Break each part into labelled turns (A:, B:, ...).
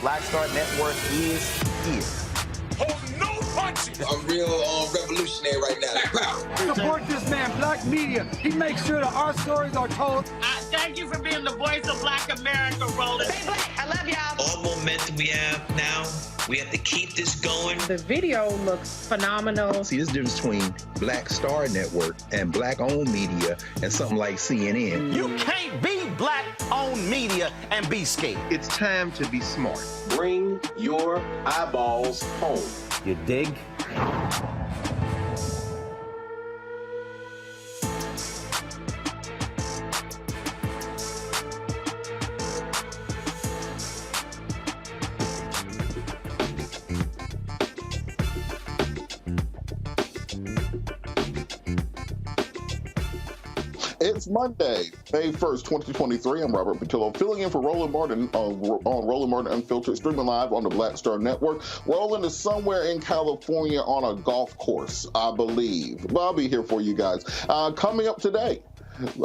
A: Black Star Network is here.
B: Hold no punches.
C: I'm real revolutionary right now.
D: Support this man, Black Media. He makes sure that our stories are told.
B: I Thank you for being the voice of Black America, Roland.
D: Stay black. I love y'all.
C: All momentum we have now, we have to keep this going.
E: The video looks phenomenal.
F: See, this difference between Black Star Network and Black-owned media and something like CNN.
A: You can't be Black-owned media and be scared.
F: It's time to be smart.
G: Bring your eyeballs home.
A: You dig?
H: It's Monday, May 1st, 2023. I'm Robert Patillo, filling in for Roland Martin on Roland Martin Unfiltered, streaming live on the Black Star Network. Roland is somewhere in California on a golf course, I believe. But I'll be here for you guys. Coming up today,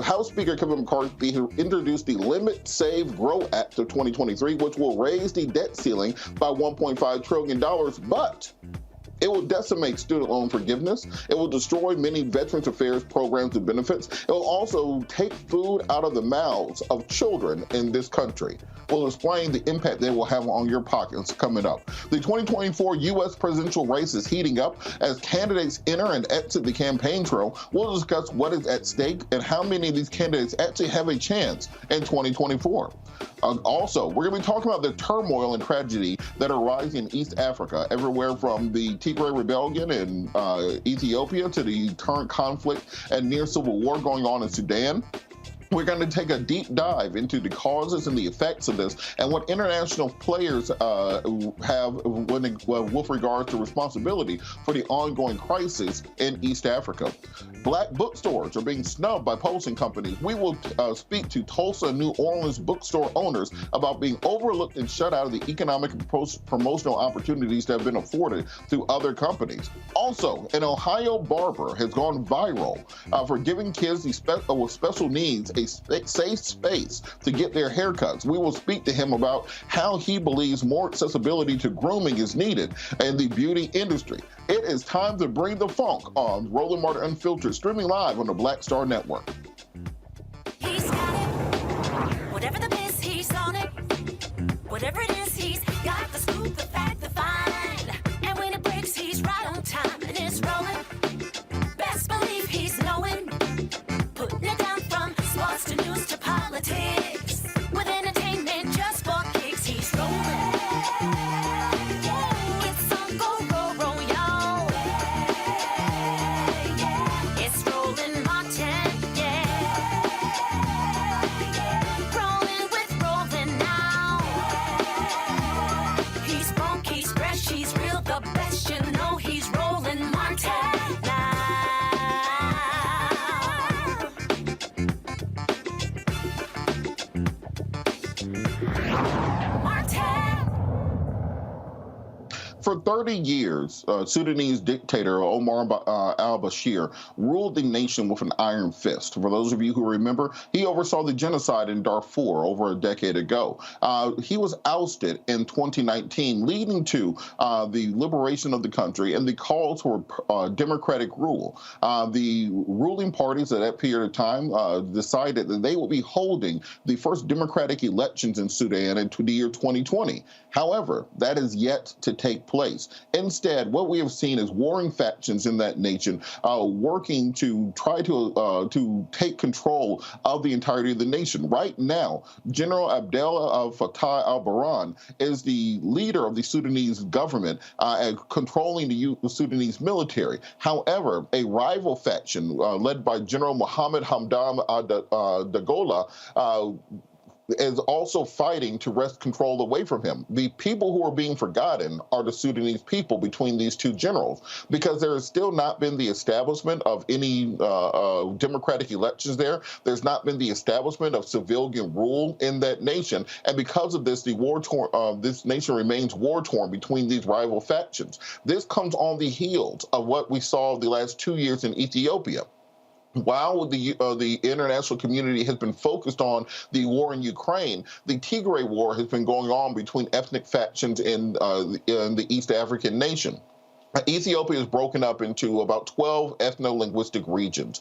H: House Speaker Kevin McCarthy introduced the Limit, Save, Grow Act of 2023, which will raise the debt ceiling by $1.5 trillion, but it will decimate student loan forgiveness. It will destroy many Veterans Affairs programs and benefits. It will also take food out of the mouths of children in this country. We'll explain the impact they will have on your pockets coming up. The 2024 U.S. presidential race is heating up as candidates enter and exit the campaign trail. We'll discuss what is at stake and how many of these candidates actually have a chance in 2024. Also, we're going to be talking about the turmoil and tragedy that are rising in East Africa, everywhere from the Tigray rebellion in Ethiopia to the current conflict and near civil war going on in Sudan. We're going to take a deep dive into the causes and the effects of this and what international players have with regard to responsibility for the ongoing crisis in East Africa. Black bookstores are being snubbed by publishing companies. We will speak to Tulsa and New Orleans bookstore owners about being overlooked and shut out of the economic and promotional opportunities that have been afforded through other companies. Also, an Ohio barber has gone viral for giving kids with special needs a safe space to get their haircuts. We will speak to him about how he believes more accessibility to grooming is needed in the beauty industry. It is time to bring the funk on Roland Martin Unfiltered, streaming live on the Black Star Network.
I: He's got it. Whatever the biz, he's on it. Whatever it is, he's got the scoop, the fact, the find. And when it breaks, he's right on time and it's rolling. Best believe he's knowing. Putting it down from sports to news to politics. With entertainment just for kicks, he's rolling. It's on go, y'all. It's Roland Martin, yeah. Rolling with Roland now. He's funky, he's fresh, he's real, the best, you know he's Roland Martin now.
H: For 30 years, Sudanese dictator Omar al-Bashir ruled the nation with an iron fist. For those of you who remember, he oversaw the genocide in Darfur over a decade ago. He was ousted in 2019, leading to the liberation of the country and the calls for democratic rule. The ruling parties at that period of time decided that they would be holding the first democratic elections in Sudan in the year 2020. However, that is yet to take place. Instead, what we have seen is warring factions in that nation working to try to take control of the entirety of the nation. Right now, General Abdel Fattah al-Burhan is the leader of the Sudanese government controlling the Sudanese military. However, a rival faction led by General Mohammed Hamdan Dagalo is also fighting to wrest control away from him. The people who are being forgotten are the Sudanese people between these two generals, because there has still not been the establishment of any democratic elections there. There's not been the establishment of civilian rule in that nation. And because of this, this nation remains war-torn between these rival factions. This comes on the heels of what we saw the last 2 years in Ethiopia. While the international community has been focused on the war in Ukraine, the Tigray war has been going on between ethnic factions in the East African nation. Ethiopia is broken up into about 12 ethno-linguistic regions,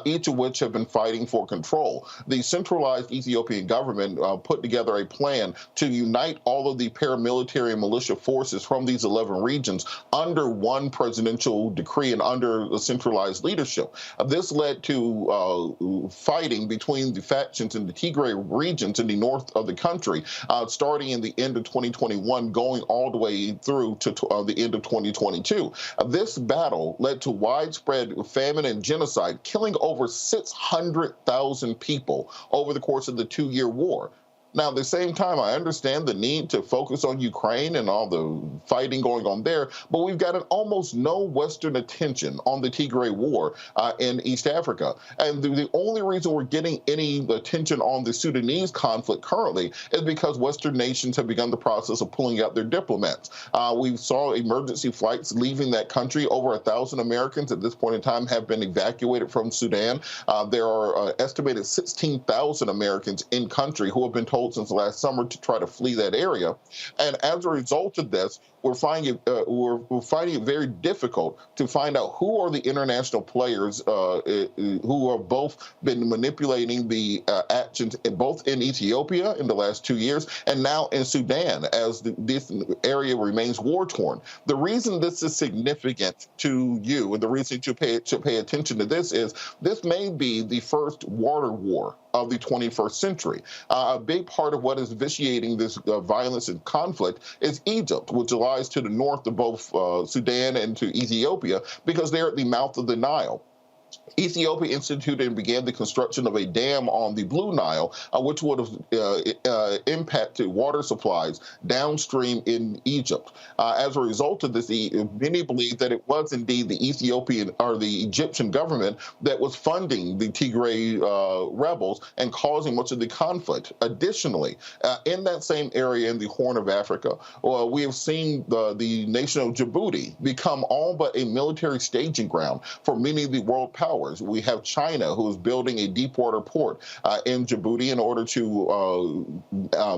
H: each of which have been fighting for control. The centralized Ethiopian government put together a plan to unite all of the paramilitary and militia forces from these 11 regions under one presidential decree and under a centralized leadership. This led to fighting between the factions in the Tigray regions in the north of the country, starting in the end of 2021, going all the way through to the end of 2022. This battle led to widespread famine and genocide, killing over 600,000 people over the course of the 2-year war. Now, at the same time, I understand the need to focus on Ukraine and all the fighting going on there, but we've got an almost no Western attention on the Tigray War in East Africa. And the only reason we're getting any attention on the Sudanese conflict currently is because Western nations have begun the process of pulling out their diplomats. We saw emergency flights leaving that country. Over 1,000 Americans at this point in time have been evacuated from Sudan. There are estimated 16,000 Americans in country who have been told since last summer to try to flee that area. And as a result of this, we're finding it very difficult to find out who are the international players who have both been manipulating the actions both in Ethiopia in the last 2 years and now in Sudan as this area remains war-torn. The reason this is significant to you and the reason to pay attention to this is this may be the first water war of the 21st century. A big part of what is vitiating this violence and conflict is Egypt, which lies to the north of both Sudan and to Ethiopia, because they're at the mouth of the Nile. Ethiopia instituted and began the construction of a dam on the Blue Nile, which would have impacted water supplies downstream in Egypt. As a result of this, many believe that it was indeed the Ethiopian or the Egyptian government that was funding the Tigray rebels and causing much of the conflict. Additionally, in that same area in the Horn of Africa, we have seen the nation of Djibouti become all but a military staging ground for many of the world powers. We have China, who is building a deepwater port in Djibouti in order to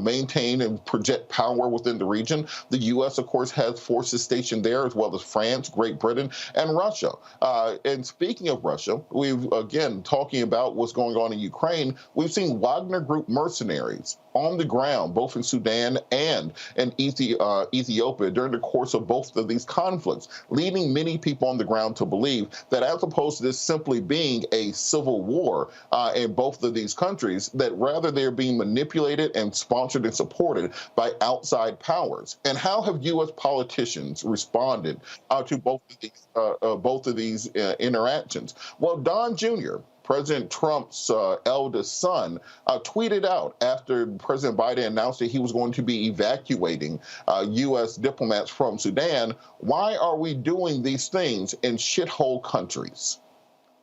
H: maintain and project power within the region. The U.S., of course, has forces stationed there, as well as France, Great Britain, and Russia. And speaking of Russia, we've, again, talking about what's going on in Ukraine, we've seen Wagner Group mercenaries on the ground, both in Sudan and in Ethiopia during the course of both of these conflicts, leading many people on the ground to believe that as opposed to this simply being a civil war in both of these countries, that rather they're being manipulated and sponsored and supported by outside powers. And how have U.S. politicians responded to both of these interactions? Well, Don Jr., President Trump's eldest son, tweeted out after President Biden announced that he was going to be evacuating U.S. diplomats from Sudan, "Why are we doing these things in shithole countries?"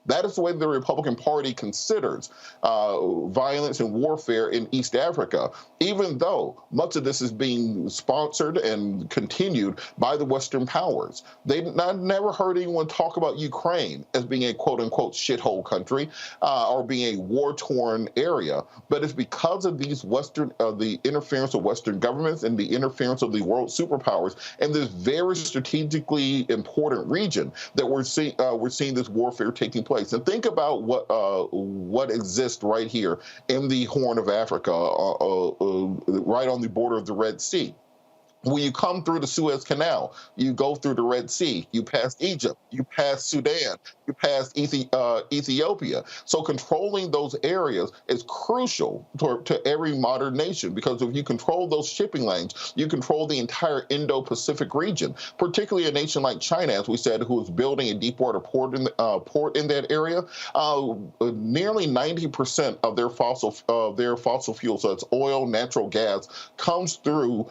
H: That is the way the Republican Party considers violence and warfare in East Africa, even though much of this is being sponsored and continued by the Western powers. I've never heard anyone talk about Ukraine as being a quote-unquote shithole country or being a war-torn area, but it's because of these the interference of Western governments and the interference of the world superpowers in this very strategically important region that we're seeing this warfare taking place. And think about what exists right here in the Horn of Africa, right on the border of the Red Sea. When you come through the Suez Canal, you go through the Red Sea, you pass Egypt, you pass Sudan, you pass Ethiopia. So controlling those areas is crucial to every modern nation, because if you control those shipping lanes, you control the entire Indo-Pacific region, particularly a nation like China, as we said, who is building a deepwater port in that area. Nearly 90% of their fossil fuels, so it's oil, natural gas, comes through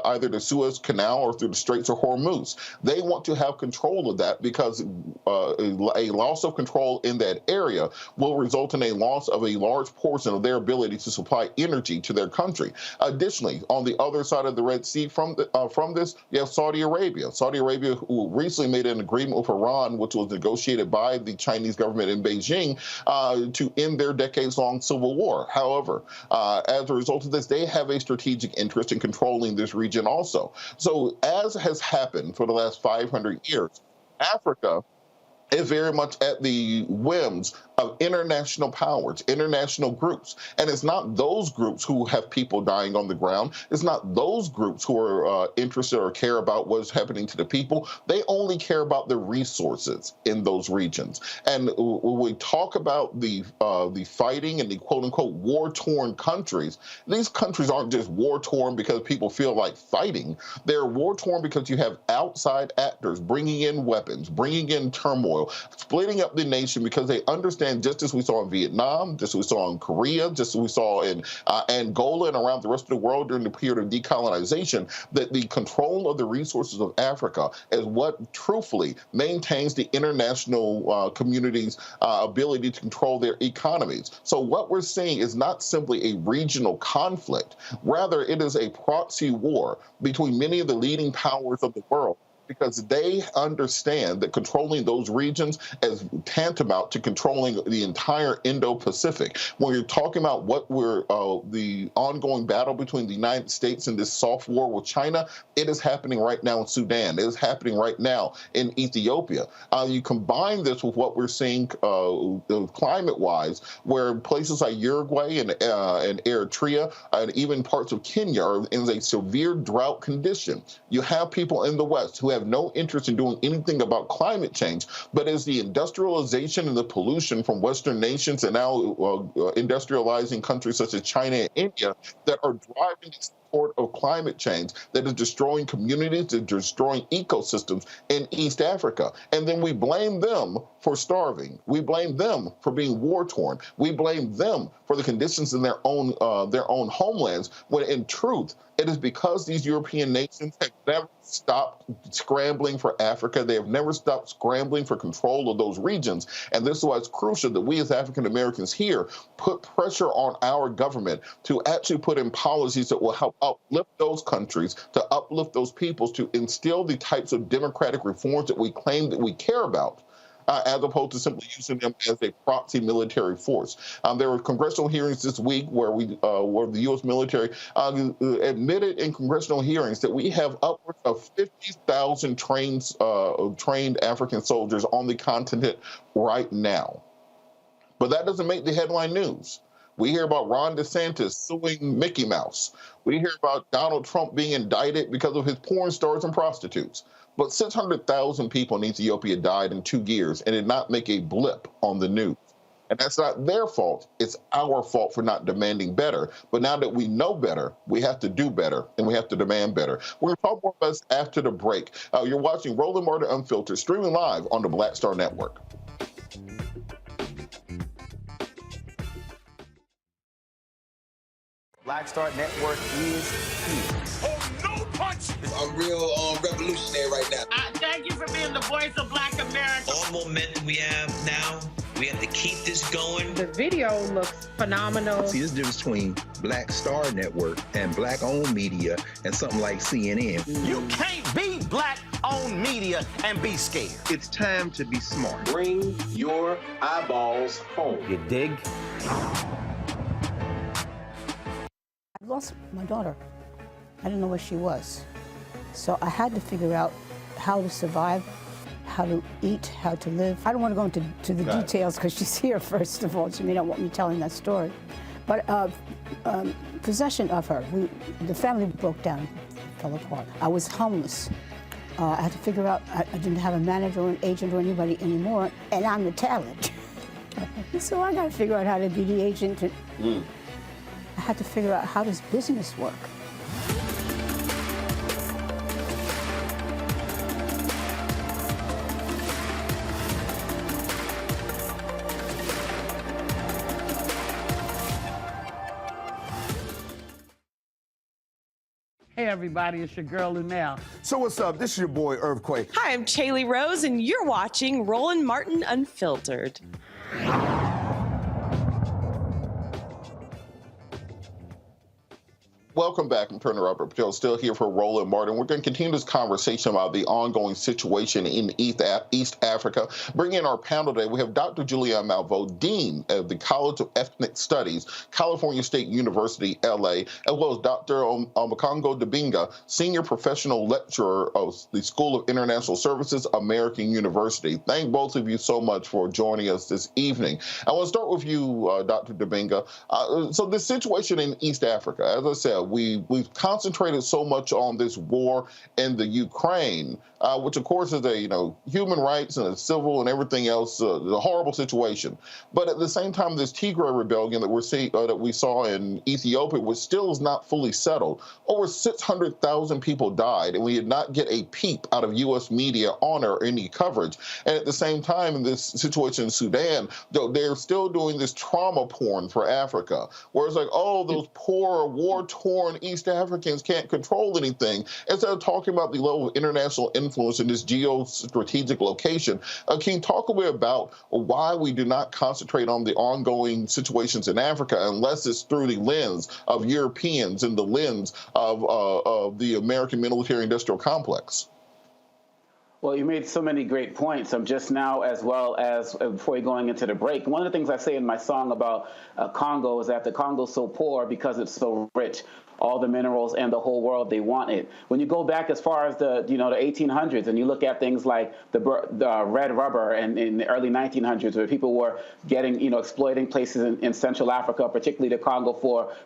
H: either the Suez Canal or through the Straits of Hormuz. They want to have control of that because a loss of control in that area will result in a loss of a large portion of their ability to supply energy to their country. Additionally, on the other side of the Red Sea from this, you have Saudi Arabia. Saudi Arabia, who recently made an agreement with Iran, which was negotiated by the Chinese government in Beijing to end their decades-long civil war. However, as a result of this, they have a strategic interest in controlling this region region also. So as has happened for the last 500 years, Africa is very much at the whims of international powers, international groups. And it's not those groups who have people dying on the ground. It's not those groups who are interested or care about what's happening to the people. They only care about the resources in those regions. And when we talk about the fighting and the quote-unquote war-torn countries, these countries aren't just war-torn because people feel like fighting. They're war-torn because you have outside actors bringing in weapons, bringing in turmoil, splitting up the nation because they understand, just as we saw in Vietnam, just as we saw in Korea, just as we saw in Angola and around the rest of the world during the period of decolonization, that the control of the resources of Africa is what truthfully maintains the international community's ability to control their economies. So what we're seeing is not simply a regional conflict. Rather, it is a proxy war between many of the leading powers of the world, because they understand that controlling those regions is tantamount to controlling the entire Indo-Pacific. When you're talking about what we're the ongoing battle between the United States and this soft war with China, it is happening right now in Sudan. It is happening right now in Ethiopia. You combine this with what we're seeing climate-wise, where places like Uruguay and Eritrea and even parts of Kenya are in a severe drought condition. You have people in the West who have no interest in doing anything about climate change, but as the industrialization and the pollution from Western nations and now industrializing countries such as China and India that are driving the support of climate change that is destroying communities, that is destroying ecosystems in East Africa. And then we blame them for starving. We blame them for being war-torn. We blame them for the conditions in their own homelands, when in truth, it is because these European nations have never stopped scrambling for Africa. They have never stopped scrambling for control of those regions. And this is why it's crucial that we as African Americans here put pressure on our government to actually put in policies that will help uplift those countries, to uplift those peoples, to instill the types of democratic reforms that we claim that we care about, as opposed to simply using them as a proxy military force. There were congressional hearings this week where the U.S. military admitted in congressional hearings that we have upwards of 50,000 trained African soldiers on the continent right now. But that doesn't make the headline news. We hear about Ron DeSantis suing Mickey Mouse. We hear about Donald Trump being indicted because of his porn stars and prostitutes. But 600,000 people in Ethiopia died in 2 years and did not make a blip on the news. And that's not their fault. It's our fault for not demanding better. But now that we know better, we have to do better and we have to demand better. We're going to talk more about this after the break. You're watching Roland Martin Unfiltered, streaming live on the Black Star Network.
A: Black Star Network is here.
B: Oh, no punch!
D: I'm real revolutionary right now.
B: Thank you for being the voice of Black America.
C: All momentum we have now, we have to keep this going.
E: The video looks phenomenal.
F: See, this difference between Black Star Network and black-owned media and something like CNN.
A: You can't be black-owned media and be scared.
F: It's time to be smart.
G: Bring your eyeballs home.
A: You dig?
J: I lost my daughter. I didn't know where she was. So I had to figure out how to survive, how to eat, how to live. I don't want to go into the details because she's here, first of all. She may not want me telling that story. But possession of her, the family broke down, fell apart. I was homeless. I had to figure out, I didn't have a manager or an agent or anybody anymore, and I'm the talent. So I got to figure out how to be the agent. I had to figure out, how does business work?
B: Hey, everybody, it's your girl, Lunel.
K: So what's up? This is your boy, Earthquake.
L: Hi, I'm Chaley Rose, and you're watching Roland Martin Unfiltered.
H: Welcome back. I'm Turner Robert Patel, still here for Roland Martin. We're going to continue this conversation about the ongoing situation in East Africa. Bringing in our panel today, we have Dr. Julianne Malveaux, Dean of the College of Ethnic Studies, California State University, LA, as well as Dr. Makongo Dibinga, Senior Professional Lecturer of the School of International Services, American University. Thank both of you so much for joining us this evening. I want to start with you, Dr. Dibinga. So the situation in East Africa, as I said, we've concentrated so much on this war in the Ukraine, which of course is a human rights and a civil and everything else, a horrible situation. But at the same time, this Tigray rebellion that we saw in Ethiopia, which still is not fully settled. Over 600,000 people died, and we did not get a peep out of U.S. media on or any coverage. And at the same time, in this situation in Sudan, they're still doing this trauma porn for Africa, where it's like, oh, those poor war-torn East Africans can't control anything, instead of talking about the level of international influence in this geostrategic location. Can you talk a bit about why we do not concentrate on the ongoing situations in Africa unless it's through the lens of Europeans and the lens of the American military-industrial complex?
M: Well, you made so many great points. Just now, as well as before going into the break, one of the things I say in my song about Congo is that the Congo's so poor because it's so rich. All the minerals and the whole world, they want it. When you go back as far as the 1800s, and you look at things like the red rubber and in the early 1900s, where people were getting, exploiting places in Central Africa, particularly the Congo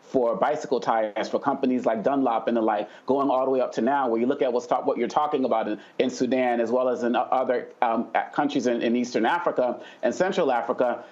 M: for bicycle tires, for companies like Dunlop and the like, going all the way up to now, where you look at what you're talking about in Sudan, as well as in other countries in Eastern Africa and Central Africa.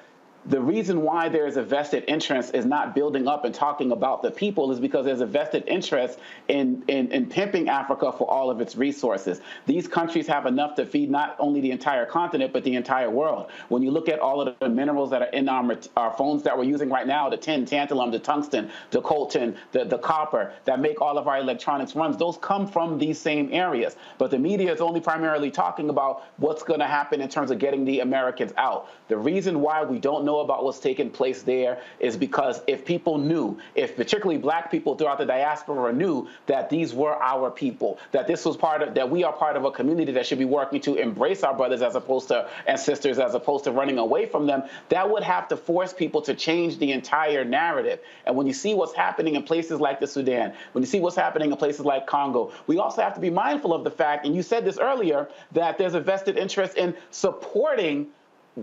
M: The reason why there is a vested interest is not building up and talking about the people is because there's a vested interest in pimping Africa for all of its resources. These countries have enough to feed not only the entire continent, but the entire world. When you look at all of the minerals that are in our phones that we're using right now, the tin, tantalum, the tungsten, the coltan, the copper, that make all of our electronics runs, those come from these same areas. But the media is only primarily talking about what's going to happen in terms of getting the Americans out. The reason why we don't know about what's taking place there is because if people knew, if particularly black people throughout the diaspora knew that these were our people, that this was that we are part of a community that should be working to embrace our brothers and sisters as opposed to running away from them, that would have to force people to change the entire narrative. And when you see what's happening in places like the Sudan, when you see what's happening in places like Congo, we also have to be mindful of the fact, and you said this earlier, that there's a vested interest in supporting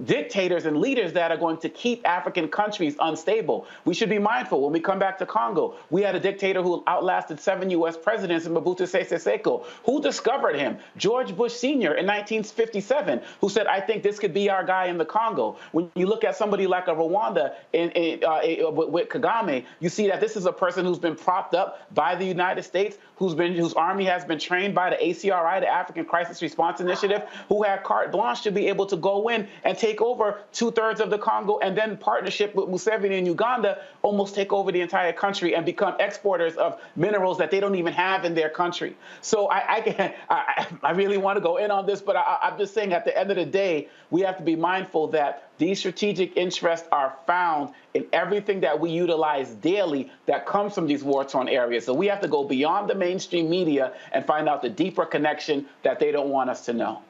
M: dictators and leaders that are going to keep African countries unstable. We should be mindful. When we come back to Congo, we had a dictator who outlasted 7 U.S. presidents in Mobutu Sese Seko. Who discovered him? George Bush Sr. in 1957, who said, I think this could be our guy in the Congo. When you look at somebody like a Rwanda with Kagame, you see that this is a person who's been propped up by the United States, whose army has been trained by the ACRI, the African Crisis Response Initiative, who had carte blanche to be able to go in and take over 2/3 of the Congo, and then partnership with Museveni in Uganda, almost take over the entire country and become exporters of minerals that they don't even have in their country. So I really want to go in on this, but I'm just saying at the end of the day, we have to be mindful that these strategic interests are found in everything that we utilize daily that comes from these war-torn areas. So we have to go beyond the mainstream media and find out the deeper connection that they don't want us to know.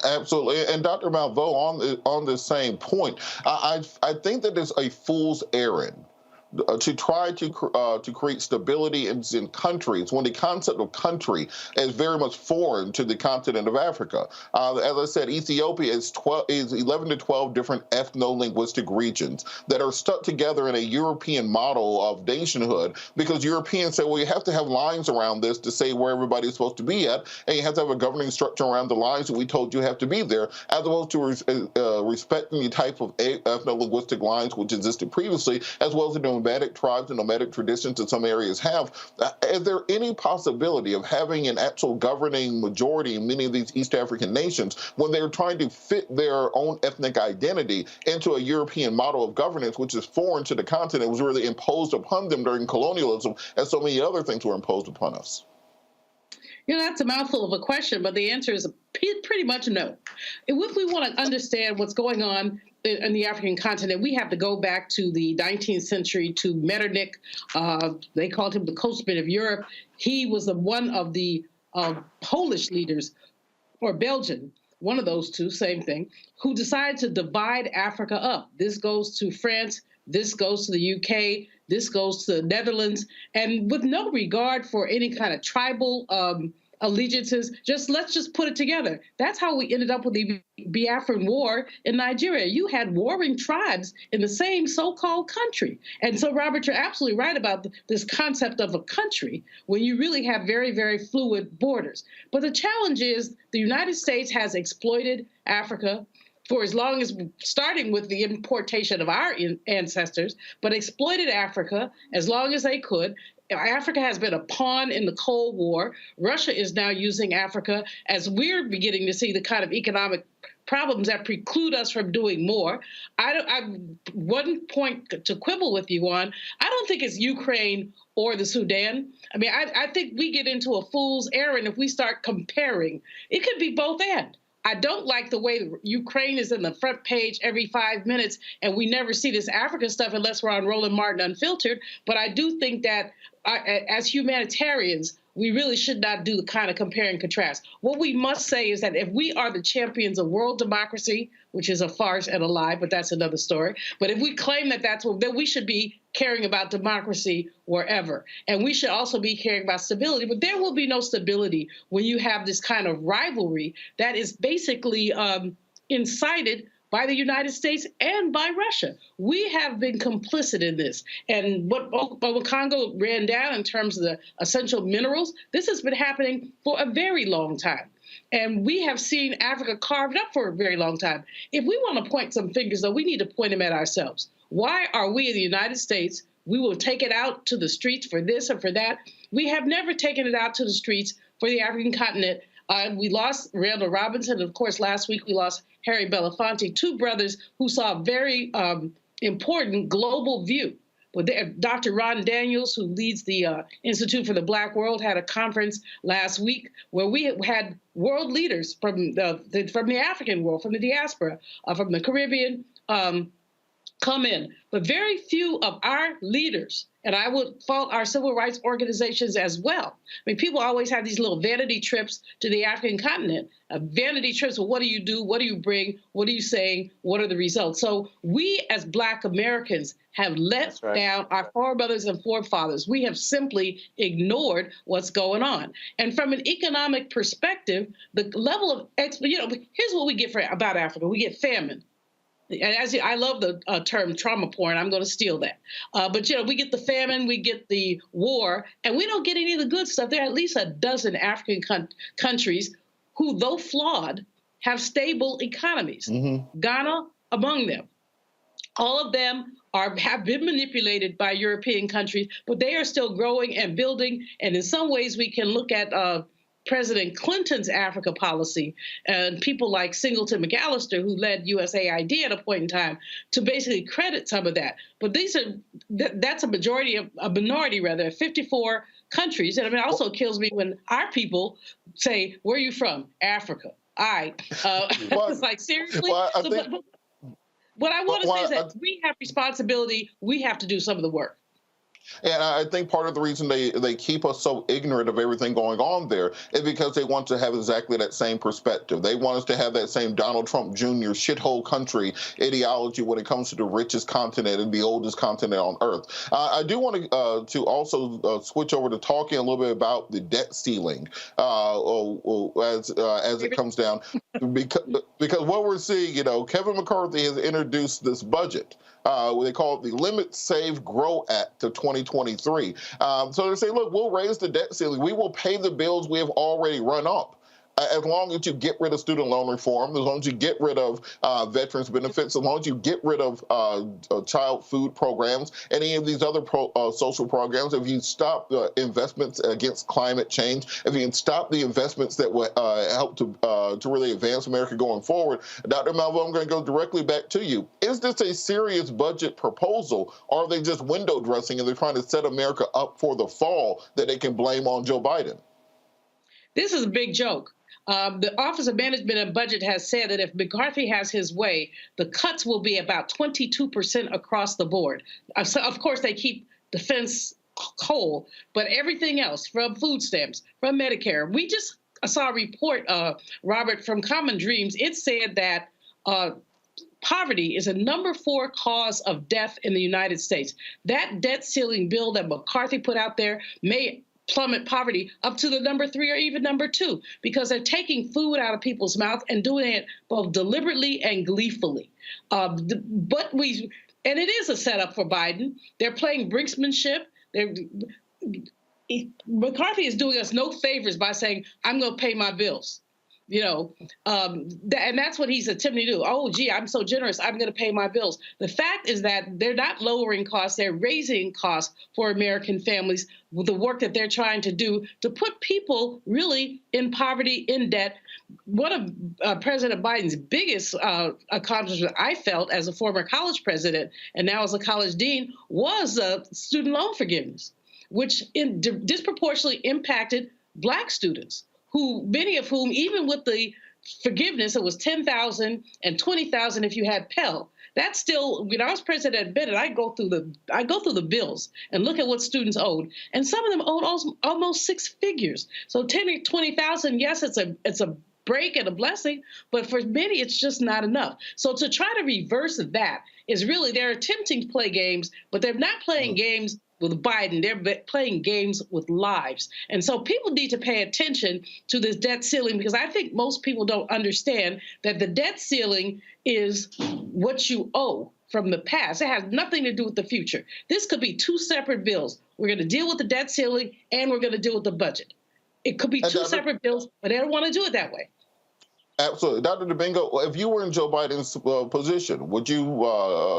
H: Absolutely. And Dr. Malveaux, on the same point, I think that it's a fool's errand to try to create stability in countries when the concept of country is very much foreign to the continent of Africa. As I said, Ethiopia is 11 to 12 different ethno-linguistic regions that are stuck together in a European model of nationhood, because Europeans say, well, you have to have lines around this to say where everybody's supposed to be at, and you have to have a governing structure around the lines that we told you have to be there, as opposed to respecting the type of ethno-linguistic lines which existed previously, as well as the nomadic tribes and nomadic traditions that some areas have. Is there any possibility of having an actual governing majority in many of these East African nations when they're trying to fit their own ethnic identity into a European model of governance, which is foreign to the continent, was really imposed upon them during colonialism, as so many other things were imposed upon us?
N: That's a mouthful of a question, but the answer is pretty much no. If we want to understand what's going on in the African continent, we have to go back to the 19th century to Metternich. They called him the coachman of Europe. He was one of the Polish leaders, or Belgian, one of those two, same thing, who decided to divide Africa up. This goes to France, this goes to the UK, this goes to the Netherlands, and with no regard for any kind of tribal allegiances, let's just put it together. That's how we ended up with the Biafran War in Nigeria. You had warring tribes in the same so-called country. And so, Robert, you're absolutely right about this concept of a country when you really have very, very fluid borders. But the challenge is the United States has exploited Africa for as long as, starting with the importation of our ancestors, but exploited Africa as long as they could. Africa has been a pawn in the Cold War. Russia is now using Africa as we're beginning to see the kind of economic problems that preclude us from doing more. One point to quibble with you on, I don't think it's Ukraine or the Sudan. I mean, I think we get into a fool's errand if we start comparing. It could be both and. I don't like the way Ukraine is in the front page every 5 minutes, and we never see this African stuff unless we're on Roland Martin Unfiltered. But I do think that as humanitarians, we really should not do the kind of compare and contrast. What we must say is that if we are the champions of world democracy, which is a farce and a lie, but that's another story. But if we claim that that's what, then we should be caring about democracy wherever. And we should also be caring about stability. But there will be no stability when you have this kind of rivalry that is basically incited by the United States and by Russia. We have been complicit in this. And what Congo ran down in terms of the essential minerals, this has been happening for a very long time. And we have seen Africa carved up for a very long time. If we want to point some fingers, though, we need to point them at ourselves. Why are we in the United States? We will take it out to the streets for this or for that. We have never taken it out to the streets for the African continent. We lost Randall Robinson. And of course, last week we lost Harry Belafonte, two brothers who saw a very important global view. But Dr. Ron Daniels, who leads the Institute for the Black World, had a conference last week where we had world leaders from the African world, from the diaspora, from the Caribbean, come in. But very few of our leaders, and I would fault our civil rights organizations as well. I mean, people always have these little vanity trips to the African continent, vanity trips. Well, what do you do? What do you bring? What are you saying? What are the results? So we as Black Americans have let down our foremothers and forefathers. We have simply ignored what's going on. And from an economic perspective, the level of, here's what we get about Africa. We get famine. And I love the term trauma porn. I'm going to steal that. But, we get the famine, we get the war, and we don't get any of the good stuff. There are at least a dozen African countries who, though flawed, have stable economies. Mm-hmm. Ghana among them. All of them have been manipulated by European countries, but they are still growing and building. And in some ways, we can look at President Clinton's Africa policy and people like Singleton McAllister, who led USAID at a point in time, to basically credit some of that. But that's a minority, 54 countries. And it also kills me when our people say, "Where are you from?" Africa. It's like, seriously? What I want to say is that we have responsibility. We have to do some of the work.
H: And I think part of the reason they keep us so ignorant of everything going on there is because they want to have exactly that same perspective. They want us to have that same Donald Trump Jr. shithole country ideology when it comes to the richest continent and the oldest continent on Earth. I do want to also switch over to talking a little bit about the debt ceiling as it comes down. Because what we're seeing, Kevin McCarthy has introduced this budget. They call it the Limit, Save, Grow Act of 2023. So they say, look, we'll raise the debt ceiling. We will pay the bills we have already run up. As long as you get rid of student loan reform, as long as you get rid of veterans benefits, as long as you get rid of child food programs, any of these other social programs, if you stop the investments against climate change, if you can stop the investments that will help to really advance America going forward. Dr. Malvo, I'm going to go directly back to you. Is this a serious budget proposal, or are they just window dressing and they're trying to set America up for the fall that they can blame on Joe Biden?
N: This is a big joke. The Office of Management and Budget has said that if McCarthy has his way, the cuts will be about 22% across the board. So of course, they keep defense whole, but everything else, from food stamps, from Medicare. We just saw a report, Robert, from Common Dreams. It said that poverty is a #4 cause of death in the United States. That debt ceiling bill that McCarthy put out there may plummet poverty up to the #3 or even #2, because they're taking food out of people's mouth and doing it both deliberately and gleefully. And it is a setup for Biden. They're playing brinksmanship. McCarthy is doing us no favors by saying, I'm going to pay my bills. And that's what he's attempting to do. Oh, gee, I'm so generous, I'm going to pay my bills. The fact is that they're not lowering costs, they're raising costs for American families with the work that they're trying to do to put people really in poverty, in debt. One of President Biden's biggest accomplishments, I felt, as a former college president and now as a college dean, was student loan forgiveness, which disproportionately impacted Black students, many of whom, even with the forgiveness, it was $10,000 and $20,000 if you had Pell. That's still, when I was president at Bennett, I go through the bills and look at what students owed, and some of them owed almost 6 figures. So 10 or 20,000, yes, it's a break and a blessing, but for many, it's just not enough. So to try to reverse that is really, they're attempting to play games, but they're not playing games with Biden. They're playing games with lives. And so people need to pay attention to this debt ceiling, because I think most people don't understand that the debt ceiling is what you owe from the past. It has nothing to do with the future. This could be 2 separate bills. We're going to deal with the debt ceiling and we're going to deal with the budget. It could be 2 separate bills, but they don't want to do it that way.
H: Absolutely. Dr. Domingo, if you were in Joe Biden's position, would you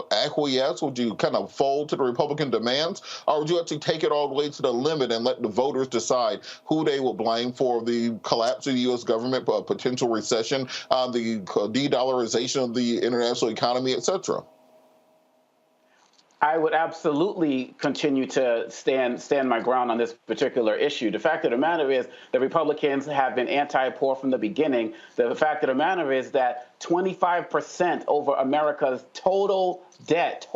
H: acquiesce? Would you kind of fold to the Republican demands? Or would you actually take it all the way to the limit and let the voters decide who they will blame for the collapse of the U.S. government, potential recession, the de-dollarization of the international economy, et cetera?
M: I would absolutely continue to stand my ground on this particular issue. The fact of the matter is the Republicans have been anti-poor from the beginning. The fact of the matter is that 25% over America's total debt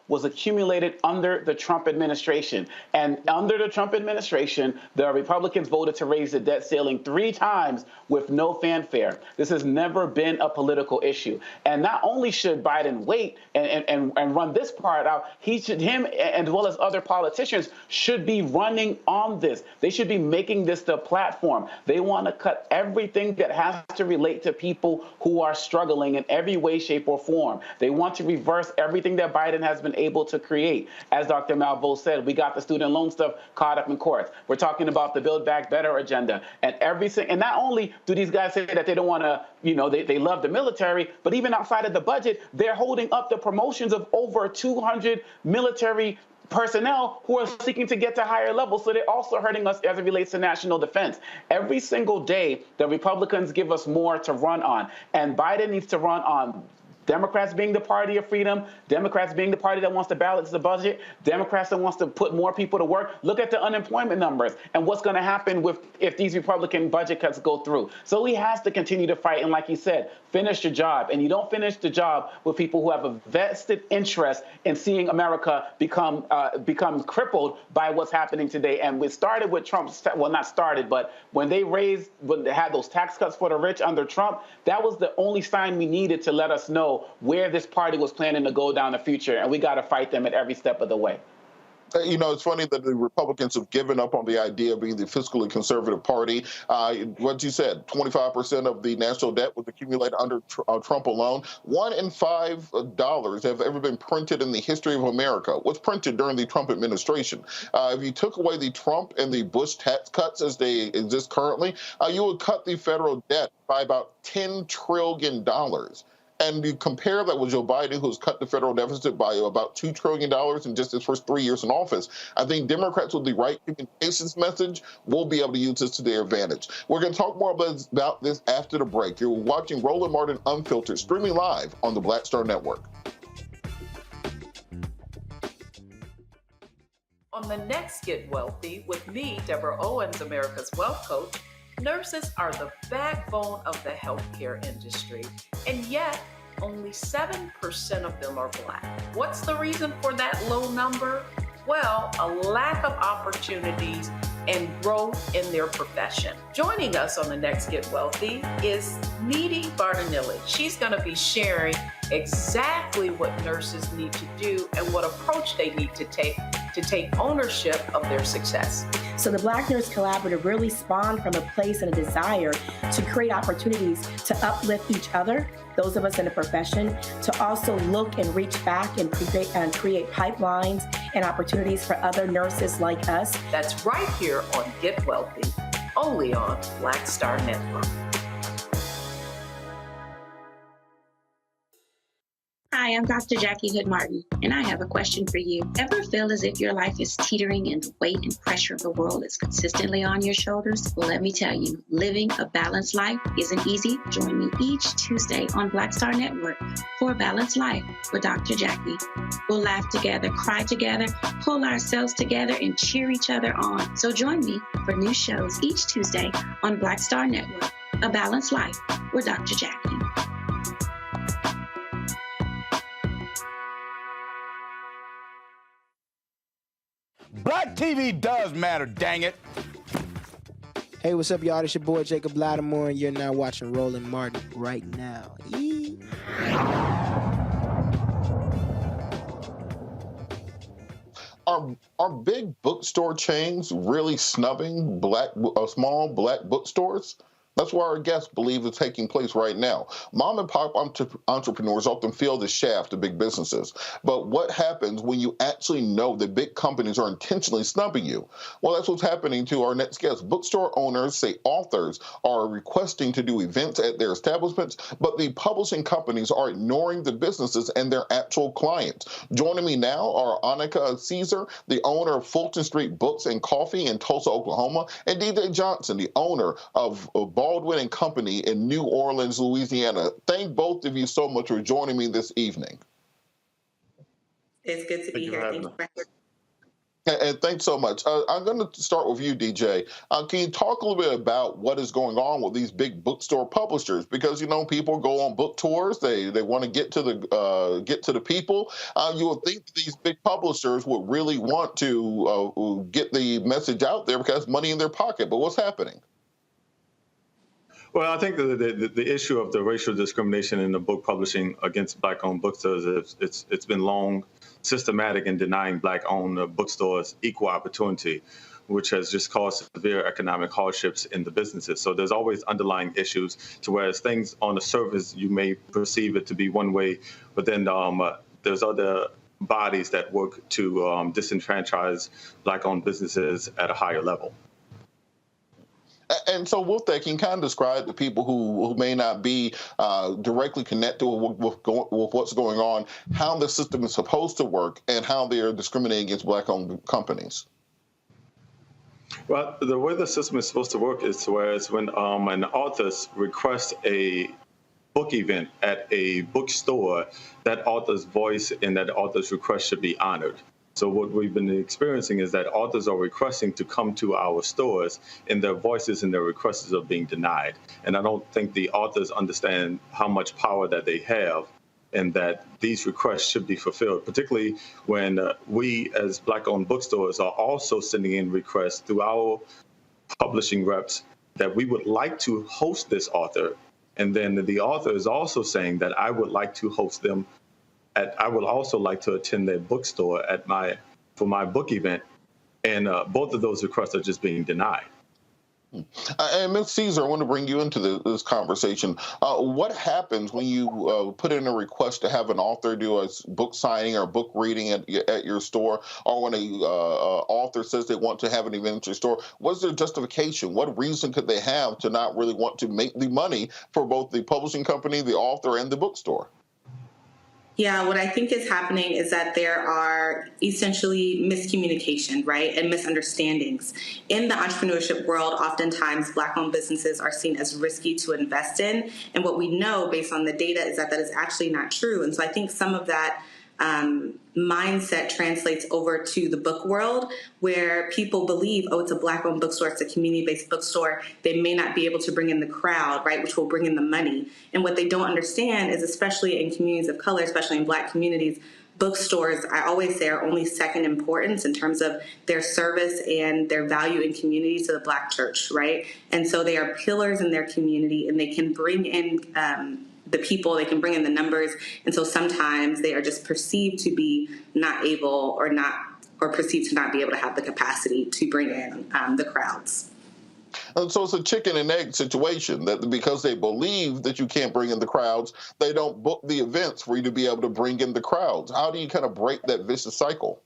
M: was accumulated under the Trump administration. And under the Trump administration, the Republicans voted to raise the debt ceiling 3 times with no fanfare. This has never been a political issue. And not only should Biden wait and run this part out, him as well as other politicians should be running on this. They should be making this the platform. They want to cut everything that has to relate to people who are struggling in every way, shape, or form. They want to reverse everything that Biden has been able to create. As Dr. Malveaux said, we got the student loan stuff caught up in courts. We're talking about the Build Back Better agenda and everything. And not only do these guys say that they don't want to, they love the military, but even outside of the budget, they're holding up the promotions of over 200 military personnel who are seeking to get to higher levels. So they're also hurting us as it relates to national defense. Every single day, the Republicans give us more to run on. And Biden needs to run on Democrats being the party of freedom, Democrats being the party that wants to balance the budget, Democrats that wants to put more people to work. Look at the unemployment numbers and what's going to happen if these Republican budget cuts go through. So he has to continue to fight. And like he said, finish your job. And you don't finish the job with people who have a vested interest in seeing America become crippled by what's happening today. And we started with Trump, well, not started, but when they had those tax cuts for the rich under Trump, that was the only sign we needed to let us know where this party was planning to go down the future, and we got to fight them at every step of the way.
H: It's funny that the Republicans have given up on the idea of being the fiscally conservative party. What you said, 25% of the national debt was accumulated under Trump alone. $1 in $5 have ever been printed in the history of America was printed during the Trump administration. If you took away the Trump and the Bush tax cuts as they exist currently, you would cut the federal debt by about $10 trillion. And you compare that with Joe Biden, who's cut the federal deficit by about $2 trillion in just his first 3 years in office. I think Democrats with the right communications message will be able to use this to their advantage. We're going to talk more about this after the break. You're watching Roland Martin Unfiltered, streaming live on the Black Star Network.
O: On the next Get Wealthy with me, Deborah Owens, America's Wealth Coach, Nurses are the backbone of the healthcare industry, and yet only 7% of them are Black. What's the reason for that low number? Well, a lack of opportunities and growth in their profession. Joining us on the next Get Wealthy is Needy Bartonelli. She's going to be sharing exactly what nurses need to do and what approach they need to take ownership of their success.
P: So the Black Nurse Collaborative really spawned from a place and a desire to create opportunities to uplift each other, those of us in the profession, to also look and reach back and create pipelines and opportunities for other nurses like us.
O: That's right here on Get Wealthy, only on Black Star Network.
Q: Hi, I'm Dr. Jackie Hood Martin, and I have a question for you. Ever feel as if your life is teetering and the weight and pressure of the world is consistently on your shoulders? Well, let me tell you, living a balanced life isn't easy. Join me each Tuesday on Black Star Network for A Balanced Life with Dr. Jackie. We'll laugh together, cry together, pull ourselves together, and cheer each other on. So join me for new shows each Tuesday on Black Star Network, A Balanced Life with Dr. Jackie.
A: Black TV does matter, dang it.
R: Hey, what's up, y'all? It's your boy Jacob Lattimore, and you're now watching Roland Martin right now.
H: Are big bookstore chains really snubbing small Black bookstores? That's where our guests believe is taking place right now. Mom and pop entrepreneurs often feel the shaft of big businesses. But what happens when you actually know that big companies are intentionally snubbing you? Well, that's what's happening to our next guest. Bookstore owners say authors are requesting to do events at their establishments, but the publishing companies are ignoring the businesses and their actual clients. Joining me now are Annika Caesar, the owner of Fulton Street Books and Coffee in Tulsa, Oklahoma, and DJ Johnson, the owner of Baldwin and Company in New Orleans, Louisiana. Thank both of you so much for joining me this evening.
S: It's good to be here. Thank you.
H: And thanks so much. I'm going to start with you, DJ. Can you talk a little bit about what is going on with these big bookstore publishers? Because, you know, people go on book tours. They want to get to the people. You would think that these big publishers would really want to get the message out there because money in their pocket. But what's happening?
T: Well, I think the issue of the racial discrimination in the book publishing against Black-owned bookstores, it's been long, systematic in denying Black-owned bookstores equal opportunity, which has just caused severe economic hardships in the businesses. So there's always underlying issues to whereas things on the surface, you may perceive it to be one way, but then there's other bodies that work to disenfranchise Black-owned businesses at a higher level.
H: And so with that, can you kind of describe the people who may not be directly connected with what's going on, how the system is supposed to work, and how they're discriminating against Black-owned companies?
T: Well, the way the system is supposed to work is whereas when an author requests a book event at a bookstore, that author's voice and that author's request should be honored. So what we've been experiencing is that authors are requesting to come to our stores and their voices and their requests are being denied. And I don't think the authors understand how much power that they have and that these requests should be fulfilled, particularly when we as Black-owned bookstores are also sending in requests through our publishing reps that we would like to host this author. And then the author is also saying that I would like to host them I would also like to attend their bookstore for my book event, and both of those requests are just being denied.
H: And Ms. Caesar, I want to bring you into this conversation. What happens when you put in a request to have an author do a book signing or book reading at your store, or when an author says they want to have an event at your store? What's their justification? What reason could they have to not really want to make the money for both the publishing company, the author, and the bookstore?
S: Yeah, what I think is happening is that there are essentially miscommunication, right, and misunderstandings. In the entrepreneurship world, oftentimes Black-owned businesses are seen as risky to invest in, and what we know based on the data is that that is actually not true. And so I think some of that mindset translates over to the book world, where people believe, oh, it's a Black-owned bookstore, it's a community-based bookstore. They may not be able to bring in the crowd, right, which will bring in the money. And what they don't understand is, especially in communities of color, especially in Black communities, bookstores, I always say, are only second importance in terms of their service and their value in community to the Black church, right? And so they are pillars in their community, and they can bring in the people, they can bring in the numbers. And so sometimes they are just perceived to be not able or perceived to not be able to have the capacity to bring in the crowds.
H: And so it's a chicken and egg situation, that because they believe that you can't bring in the crowds, they don't book the events for you to be able to bring in the crowds. How do you kind of break that vicious cycle?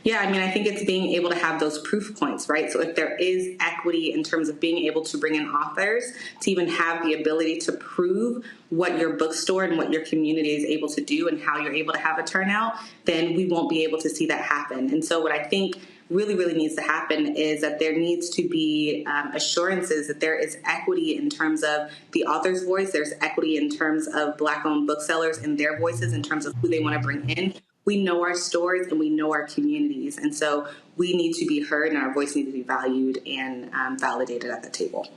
S: Yeah, I mean, I think it's being able to have those proof points, right? So if there is equity in terms of being able to bring in authors, to even have the ability to prove what your bookstore and what your community is able to do and how you're able to have a turnout, then we won't be able to see that happen. And so what I think really needs to happen is that there needs to be assurances that there is equity in terms of the author's voice, there's equity in terms of Black-owned booksellers and their voices in terms of who they want to bring in. We know our stories and we know our communities, and so we need to be heard and our voice needs to be valued and validated at the table.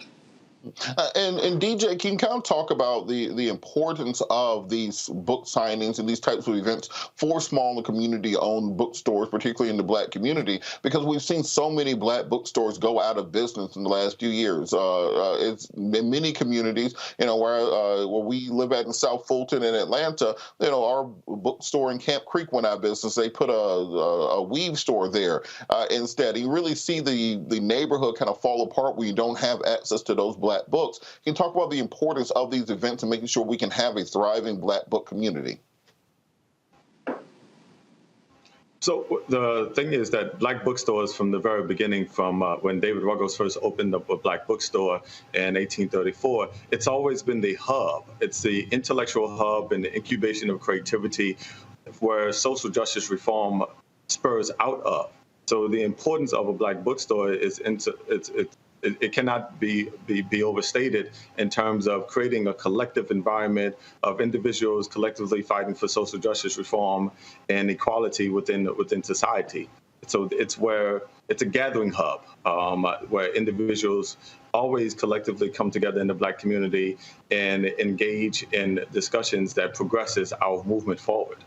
H: And DJ, can you kind of talk about the importance of these book signings and these types of events for small and community-owned bookstores, particularly in the Black community? Because we've seen so many Black bookstores go out of business in the last few years. It's in many communities, where we live at in South Fulton and Atlanta, our bookstore in Camp Creek went out of business. They put a weave store there instead. You really see the neighborhood kind of fall apart when you don't have access to those Black books. Can you talk about the importance of these events and making sure we can have a thriving Black book community?
T: So the thing is that Black bookstores from the very beginning, from when David Ruggles first opened up a Black bookstore in 1834, it's always been the hub. It's the intellectual hub and the incubation of creativity where social justice reform spurs out of. So the importance of a Black bookstore is it cannot be overstated in terms of creating a collective environment of individuals collectively fighting for social justice reform and equality within society. So it's a gathering hub where individuals always collectively come together in the Black community and engage in discussions that progresses our movement forward.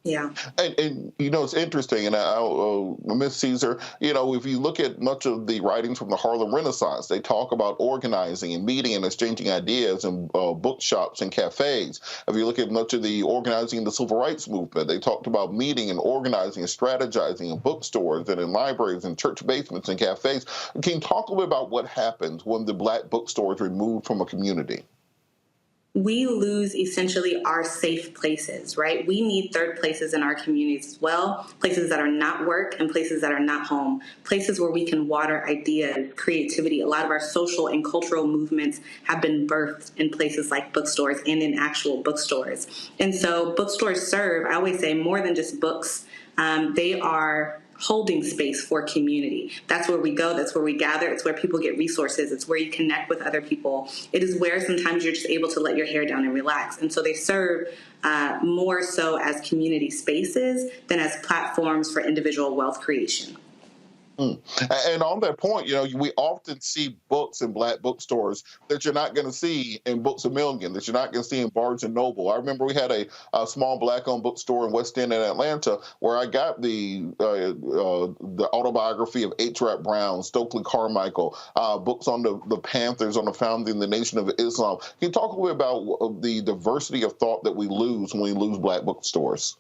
S: Yeah.
H: And it's interesting, and Miss Caesar, if you look at much of the writings from the Harlem Renaissance, they talk about organizing and meeting and exchanging ideas in bookshops and cafes. If you look at much of the organizing in the Civil Rights Movement, they talked about meeting and organizing and strategizing in bookstores and in libraries and church basements and cafes. Can you talk a little bit about what happens when the Black bookstore is removed from a community?
S: We lose essentially our safe places, right? We need third places in our communities as well, places that are not work and places that are not home, places where we can water ideas, creativity. A lot of our social and cultural movements have been birthed in places like bookstores and in actual bookstores. And so bookstores serve, I always say, more than just books. They are holding space for community. That's where we go. That's where we gather. It's where people get resources. It's where you connect with other people. It is where sometimes you're just able to let your hair down and relax. And so they serve more so as community spaces than as platforms for individual wealth creation.
H: And on that point, we often see books in Black bookstores that you're not going to see in Books A Million, that you're not going to see in Barnes and Noble. I remember we had a small Black-owned bookstore in West End in Atlanta where I got the autobiography of H. Rap Brown, Stokely Carmichael, books on the Panthers, on the founding of the Nation of Islam. Can you talk a little bit about the diversity of thought that we lose when we lose Black bookstores?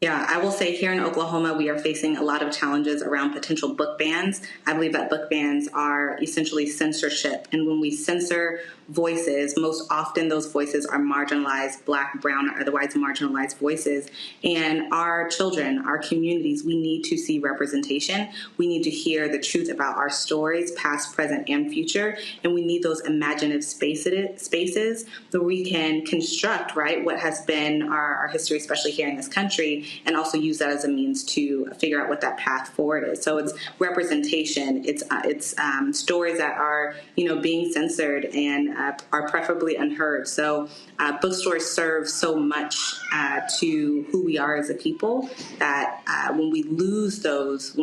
S: Yeah, I will say here in Oklahoma, we are facing a lot of challenges around potential book bans. I believe that book bans are essentially censorship. And when we censor voices, most often those voices are marginalized, Black, brown, or otherwise marginalized voices. And our children, our communities, we need to see representation. We need to hear the truth about our stories, past, present, and future. And we need those imaginative spaces that we can construct, right, what has been our history, especially here in this country, and also use that as a means to figure out what that path forward is. So it's representation. It's stories that are, being censored and are preferably unheard. So bookstores serve so much to who we are as a people that when we lose those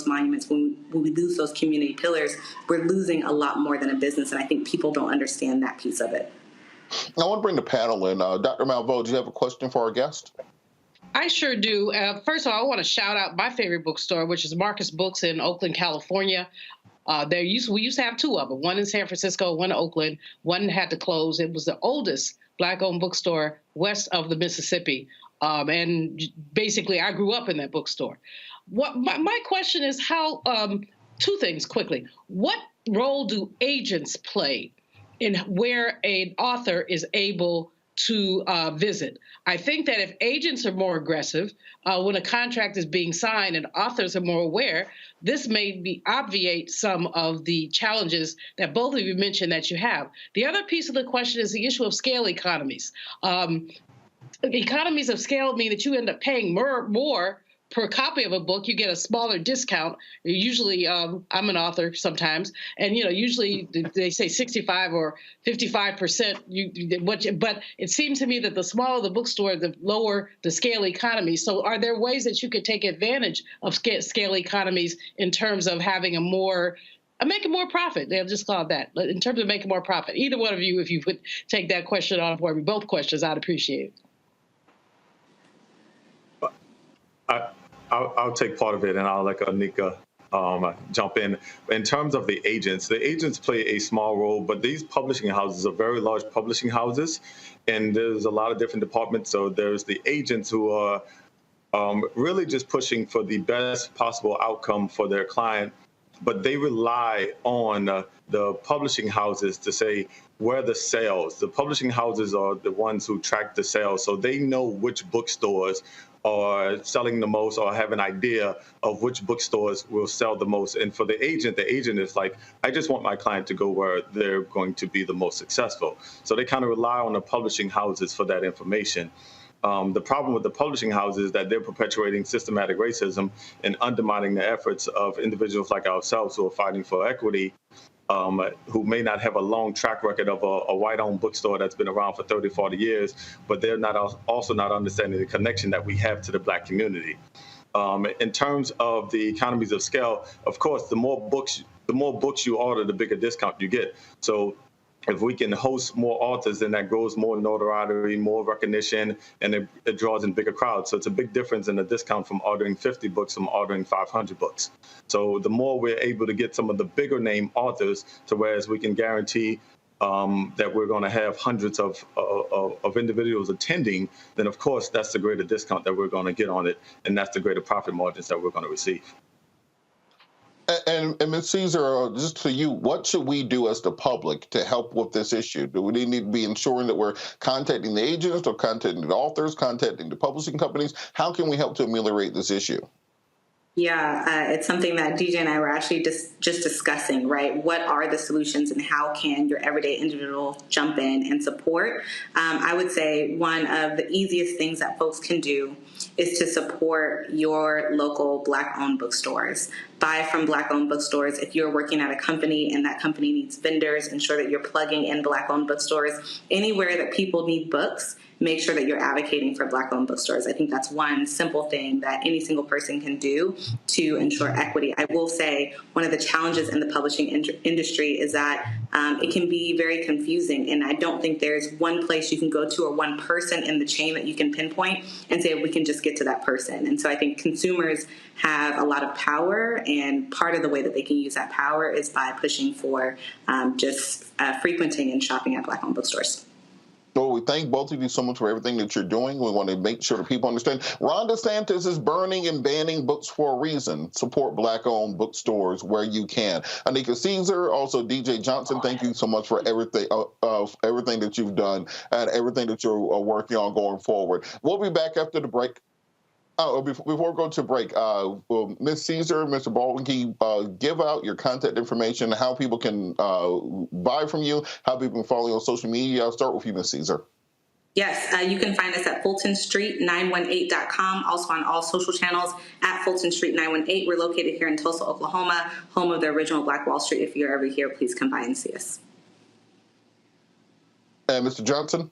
S: monuments, when we lose those community pillars, we're losing a lot more than a business. And I think people don't understand that piece of it.
H: I want to bring the panel in. Dr. Malveaux, do you have a question for our guest?
N: I sure do. First of all, I want to shout out my favorite bookstore, which is Marcus Books in Oakland, California. We used to have two of them, one in San Francisco, one in Oakland. One had to close. It was the oldest Black-owned bookstore west of the Mississippi. And basically, I grew up in that bookstore. My question is how, two things quickly. What role do agents play in where an author is able to visit? I think that if agents are more aggressive when a contract is being signed and authors are more aware, this may obviate some of the challenges that both of you mentioned that you have. The other piece of the question is the issue of scale economies. Economies of scale mean that you end up paying more per copy of a book. You get a smaller discount. Usually, I'm an author sometimes, and usually they say 65 or 55%. But it seems to me that the smaller the bookstore, the lower the scale economy. So, are there ways that you could take advantage of scale economies in terms of having making more profit? They'll just call it that. In terms of making more profit, either one of you, if you would take that question on for me, both questions, I'd appreciate it.
T: I'll take part of it, and I'll let Anika jump in. In terms of the agents play a small role, but these publishing houses are very large publishing houses, and there's a lot of different departments. So there's the agents who are really just pushing for the best possible outcome for their client, but they rely on the publishing houses to say where the sales. The publishing houses are the ones who track the sales, so they know which bookstores are selling the most or have an idea of which bookstores will sell the most. And for the agent is like, I just want my client to go where they're going to be the most successful. So they kind of rely on the publishing houses for that information. The problem with the publishing houses is that they're perpetuating systematic racism and undermining the efforts of individuals like ourselves who are fighting for equity, who may not have a long track record of a white-owned bookstore that's been around for 30, 40 years, but they're also not understanding the connection that we have to the Black community. In terms of the economies of scale, of course, the more books you order, the bigger discount you get. So if we can host more authors, then that grows more notoriety, more recognition, and it draws in bigger crowds. So it's a big difference in the discount from ordering 50 books from ordering 500 books. So the more we're able to get some of the bigger name authors to whereas we can guarantee that we're going to have hundreds of individuals attending, then of course that's the greater discount that we're going to get on it, and that's the greater profit margins that we're going to receive.
H: And Ms. Caesar, just to you, what should we do as the public to help with this issue? Do we need to be ensuring that we're contacting the agents or contacting the authors, contacting the publishing companies? How can we help to ameliorate this issue?
S: Yeah, it's something that DJ and I were actually just discussing, right? What are the solutions and how can your everyday individual jump in and support? I would say one of the easiest things that folks can do is to support your local Black-owned bookstores. Buy from Black-owned bookstores. If you're working at a company and that company needs vendors, ensure that you're plugging in Black-owned bookstores. Anywhere that people need books, make sure that you're advocating for Black-owned bookstores. I think that's one simple thing that any single person can do to ensure equity. I will say one of the challenges in the publishing industry is that it can be very confusing, and I don't think there's one place you can go to or one person in the chain that you can pinpoint and say we can just get to that person. And so I think consumers have a lot of power, and part of the way that they can use that power is by pushing for just frequenting and shopping at Black-owned bookstores.
H: Well, we thank both of you so much for everything that you're doing. We want to make sure that people understand. Ron DeSantis is burning and banning books for a reason. Support Black-owned bookstores where you can. Anika Caesar, also DJ Johnson, thank you so much for everything that you've done and everything that you're working on going forward. We'll be back after the break. Before we go to break, Ms. Caesar, Mr. Baldwin, can you give out your contact information, how people can buy from you, how people can follow you on social media? I'll start with you, Ms. Caesar.
S: Yes, you can find us at FultonStreet918.com, also on all social channels at Fulton Street 918. We're located here in Tulsa, Oklahoma, home of the original Black Wall Street. If you're ever here, please come by and see us.
H: And Mr. Johnson?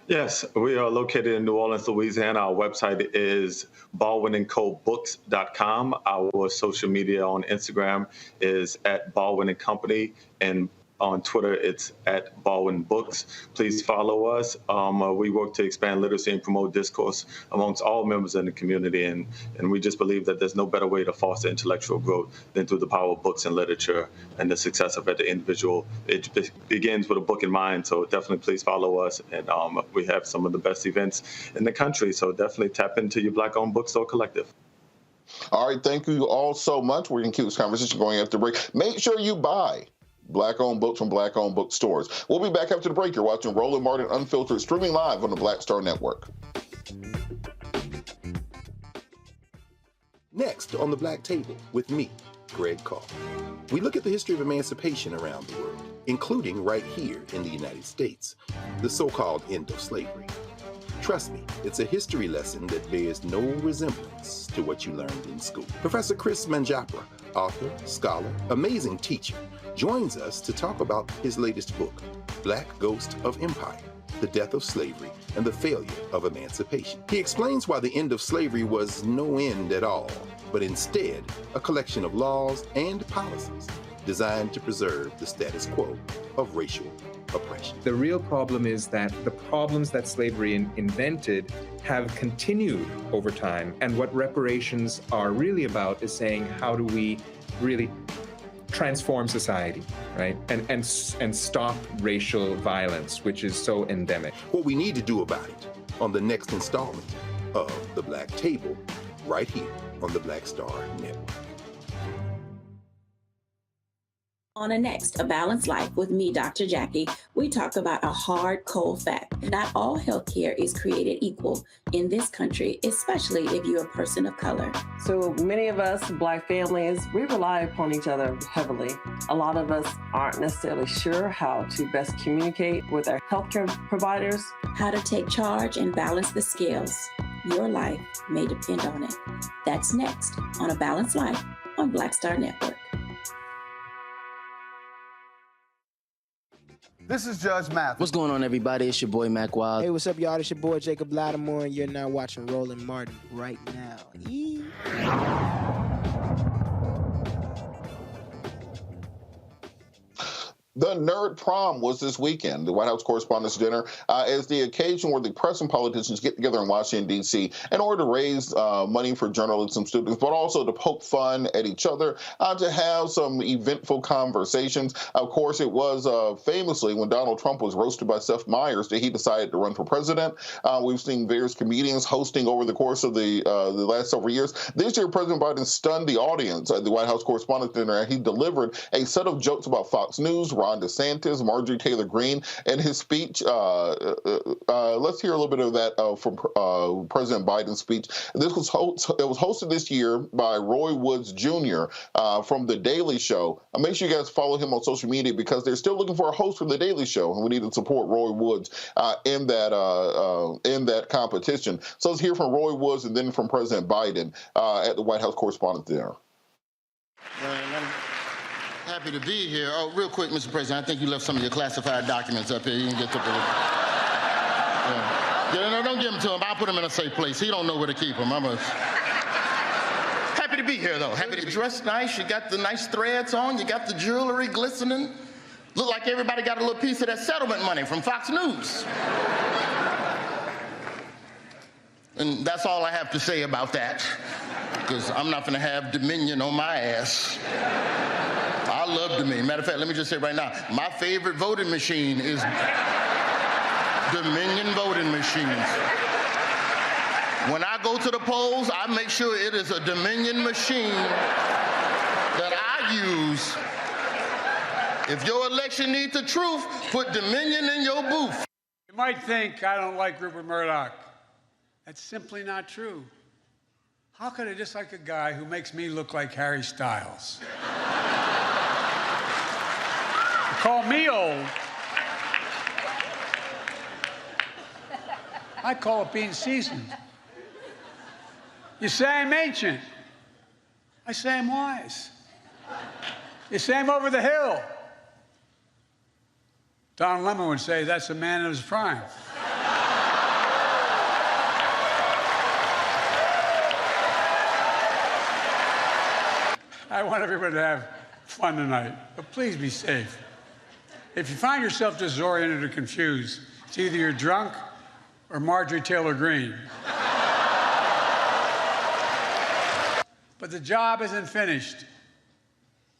T: Yes, we are located in New Orleans, Louisiana. Our website is baldwinandcobooks.com. Our social media on Instagram is at Baldwin and Company, and on Twitter, it's at Baldwin Books. Please follow us. We work to expand literacy and promote discourse amongst all members in the community, and we just believe that there's no better way to foster intellectual growth than through the power of books and literature and the success of it, the individual. It begins with a book in mind, so definitely please follow us. And we have some of the best events in the country, so definitely tap into your Black-owned bookstore collective.
H: All right, thank you all so much. We're going to keep this conversation going after the break. Make sure you buy Black-owned books from Black-owned bookstores. We'll be back after the break. You're watching Roland Martin Unfiltered, streaming live on the Black Star Network.
U: Next on The Black Table with me, Greg Carr. We look at the history of emancipation around the world, including right here in the United States, the so-called end of slavery. Trust me, it's a history lesson that bears no resemblance to what you learned in school. Professor Chris Manjapra, author, scholar, amazing teacher, joins us to talk about his latest book, Black Ghost of Empire, The Death of Slavery and the Failure of Emancipation. He explains why the end of slavery was no end at all, but instead a collection of laws and policies designed to preserve the status quo of racial oppression.
V: The real problem is that the problems that slavery invented have continued over time. And what reparations are really about is saying, how do we really transform society, right? And stop racial violence, which is so endemic.
U: What we need to do about it on the next installment of The Black Table, right here on the Black Star Network.
Q: On a next, A Balanced Life with me, Dr. Jackie, we talk about a hard, cold fact. Not all healthcare is created equal in this country, especially if you're a person of color.
W: So many of us, Black families, we rely upon each other heavily. A lot of us aren't necessarily sure how to best communicate with our healthcare providers.
Q: How to take charge and balance the scales. Your life may depend on it. That's next on A Balanced Life on Black Star Network.
X: This is Judge Mathis.
Y: What's going on, everybody? It's your boy, Mac Wild.
R: Hey, what's up, y'all? It's your boy, Jacob Lattimore, and you're now watching Roland Martin right now.
H: The Nerd Prom was this weekend. The White House Correspondents' Dinner is the occasion where the press and politicians get together in Washington, D.C. in order to raise money for journalism students, but also to poke fun at each other, to have some eventful conversations. Of course, it was famously when Donald Trump was roasted by Seth Meyers that he decided to run for president. We've seen various comedians hosting over the course of the last several years. This year, President Biden stunned the audience at the White House Correspondents' Dinner, and he delivered a set of jokes about Fox News, Ron DeSantis, Marjorie Taylor Greene, and his speech. Let's hear a little bit of that from President Biden's speech. This was it was hosted this year by Roy Woods Jr. From The Daily Show. Make sure you guys follow him on social media because they're still looking for a host for The Daily Show, and we need to support Roy Woods in that competition. So let's hear from Roy Woods and then from President Biden at the White House Correspondents' Dinner.
Z: Happy to be here. Oh, real quick, Mr. President, I think you left some of your classified documents up here. You can get to the... No, don't give them to him. I'll put them in a safe place. He don't know where to keep them. Happy to be here, though. Happy to dress nice. You got the nice threads on. You got the jewelry glistening. Look like everybody got a little piece of that settlement money from Fox News. And that's all I have to say about that, because I'm not going to have Dominion on my ass. I love Dominion. Matter of fact, let me just say right now, my favorite voting machine is Dominion voting machines. When I go to the polls, I make sure it is a Dominion machine that I use. If your election needs the truth, put Dominion in your booth.
B: You might think I don't like Rupert Murdoch. That's simply not true. How could I dislike a guy who makes me look like Harry Styles? Call me old. I call it being seasoned. You say I'm ancient. I say I'm wise. You say I'm over the hill. Don Lemon would say that's a man in his prime. I want everybody to have fun tonight, but please be safe. If you find yourself disoriented or confused, it's either you're drunk or Marjorie Taylor Greene. But the job isn't finished.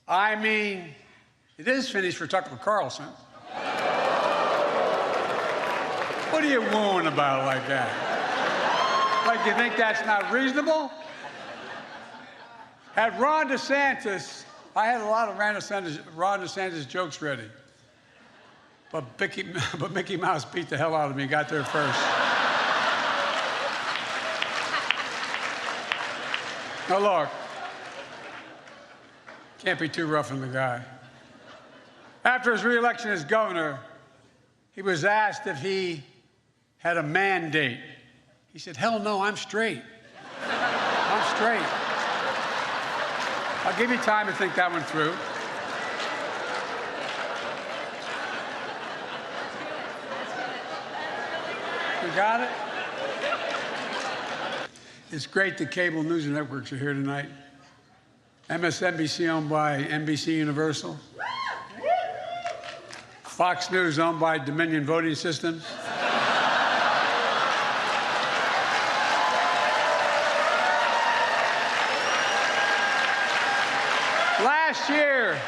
B: I mean, it is finished for Tucker Carlson. What are you wooing about like that? Like you think that's not reasonable? Had Ron DeSantis, I had a lot of Ron DeSantis jokes ready. But Mickey Mouse beat the hell out of me, got there first. Now look, can't be too rough on the guy. After his re-election as governor, he was asked if he had a mandate. He said, hell no, I'm straight. I'm straight. I'll give you time to think that one through. You got it? It's great the cable news networks are here tonight. MSNBC owned by NBC Universal. Fox News owned by Dominion Voting Systems. Last year,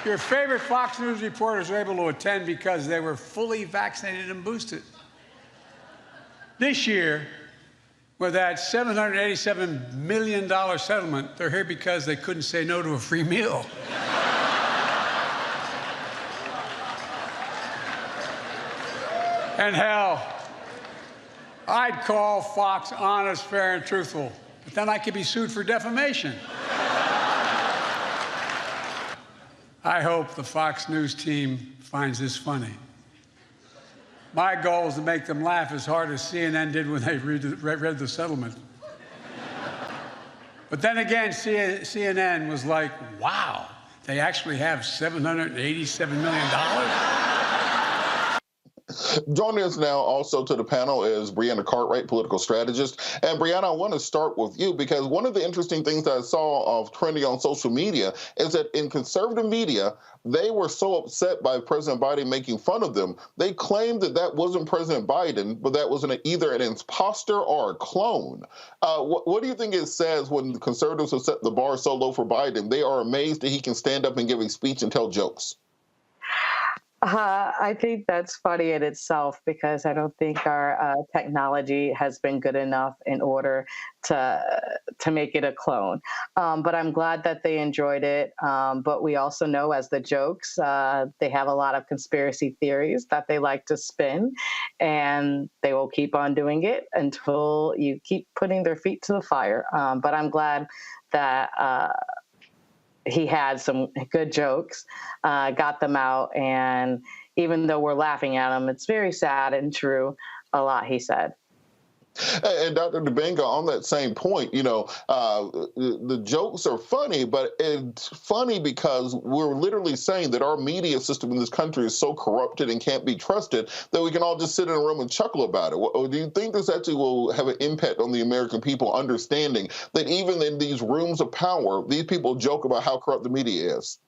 B: your favorite Fox News reporters were able to attend because they were fully vaccinated and boosted. This year, with that $787 million settlement, they're here because they couldn't say no to a free meal. And hell, I'd call Fox honest, fair, and truthful, but then I could be sued for defamation. I hope the Fox News team finds this funny. My goal is to make them laugh as hard as CNN did when they read the settlement. But then again, CNN was like, wow, they actually have $787 million?
H: Joining us now also to the panel is Brianna Cartwright, political strategist. And Brianna, I want to start with you because one of the interesting things that I saw of trending on social media is that in conservative media, they were so upset by President Biden making fun of them. They claimed that that wasn't President Biden, but that was either an imposter or a clone. What do you think it says when the conservatives have set the bar so low for Biden? They are amazed that he can stand up and give a speech and tell jokes.
C: I think that's funny in itself because I don't think our technology has been good enough in order to make it a clone. But I'm glad that they enjoyed it. But we also know as the jokes, they have a lot of conspiracy theories that they like to spin, and they will keep on doing it until you keep putting their feet to the fire. But I'm glad that he had some good jokes, got them out, and even though we're laughing at him, it's very sad and true, a lot he said.
H: And Dr. Dubinga, on that same point, the jokes are funny, but it's funny because we're literally saying that our media system in this country is so corrupted and can't be trusted that we can all just sit in a room and chuckle about it. Do you think this actually will have an impact on the American people understanding that even in these rooms of power, these people joke about how corrupt the media is?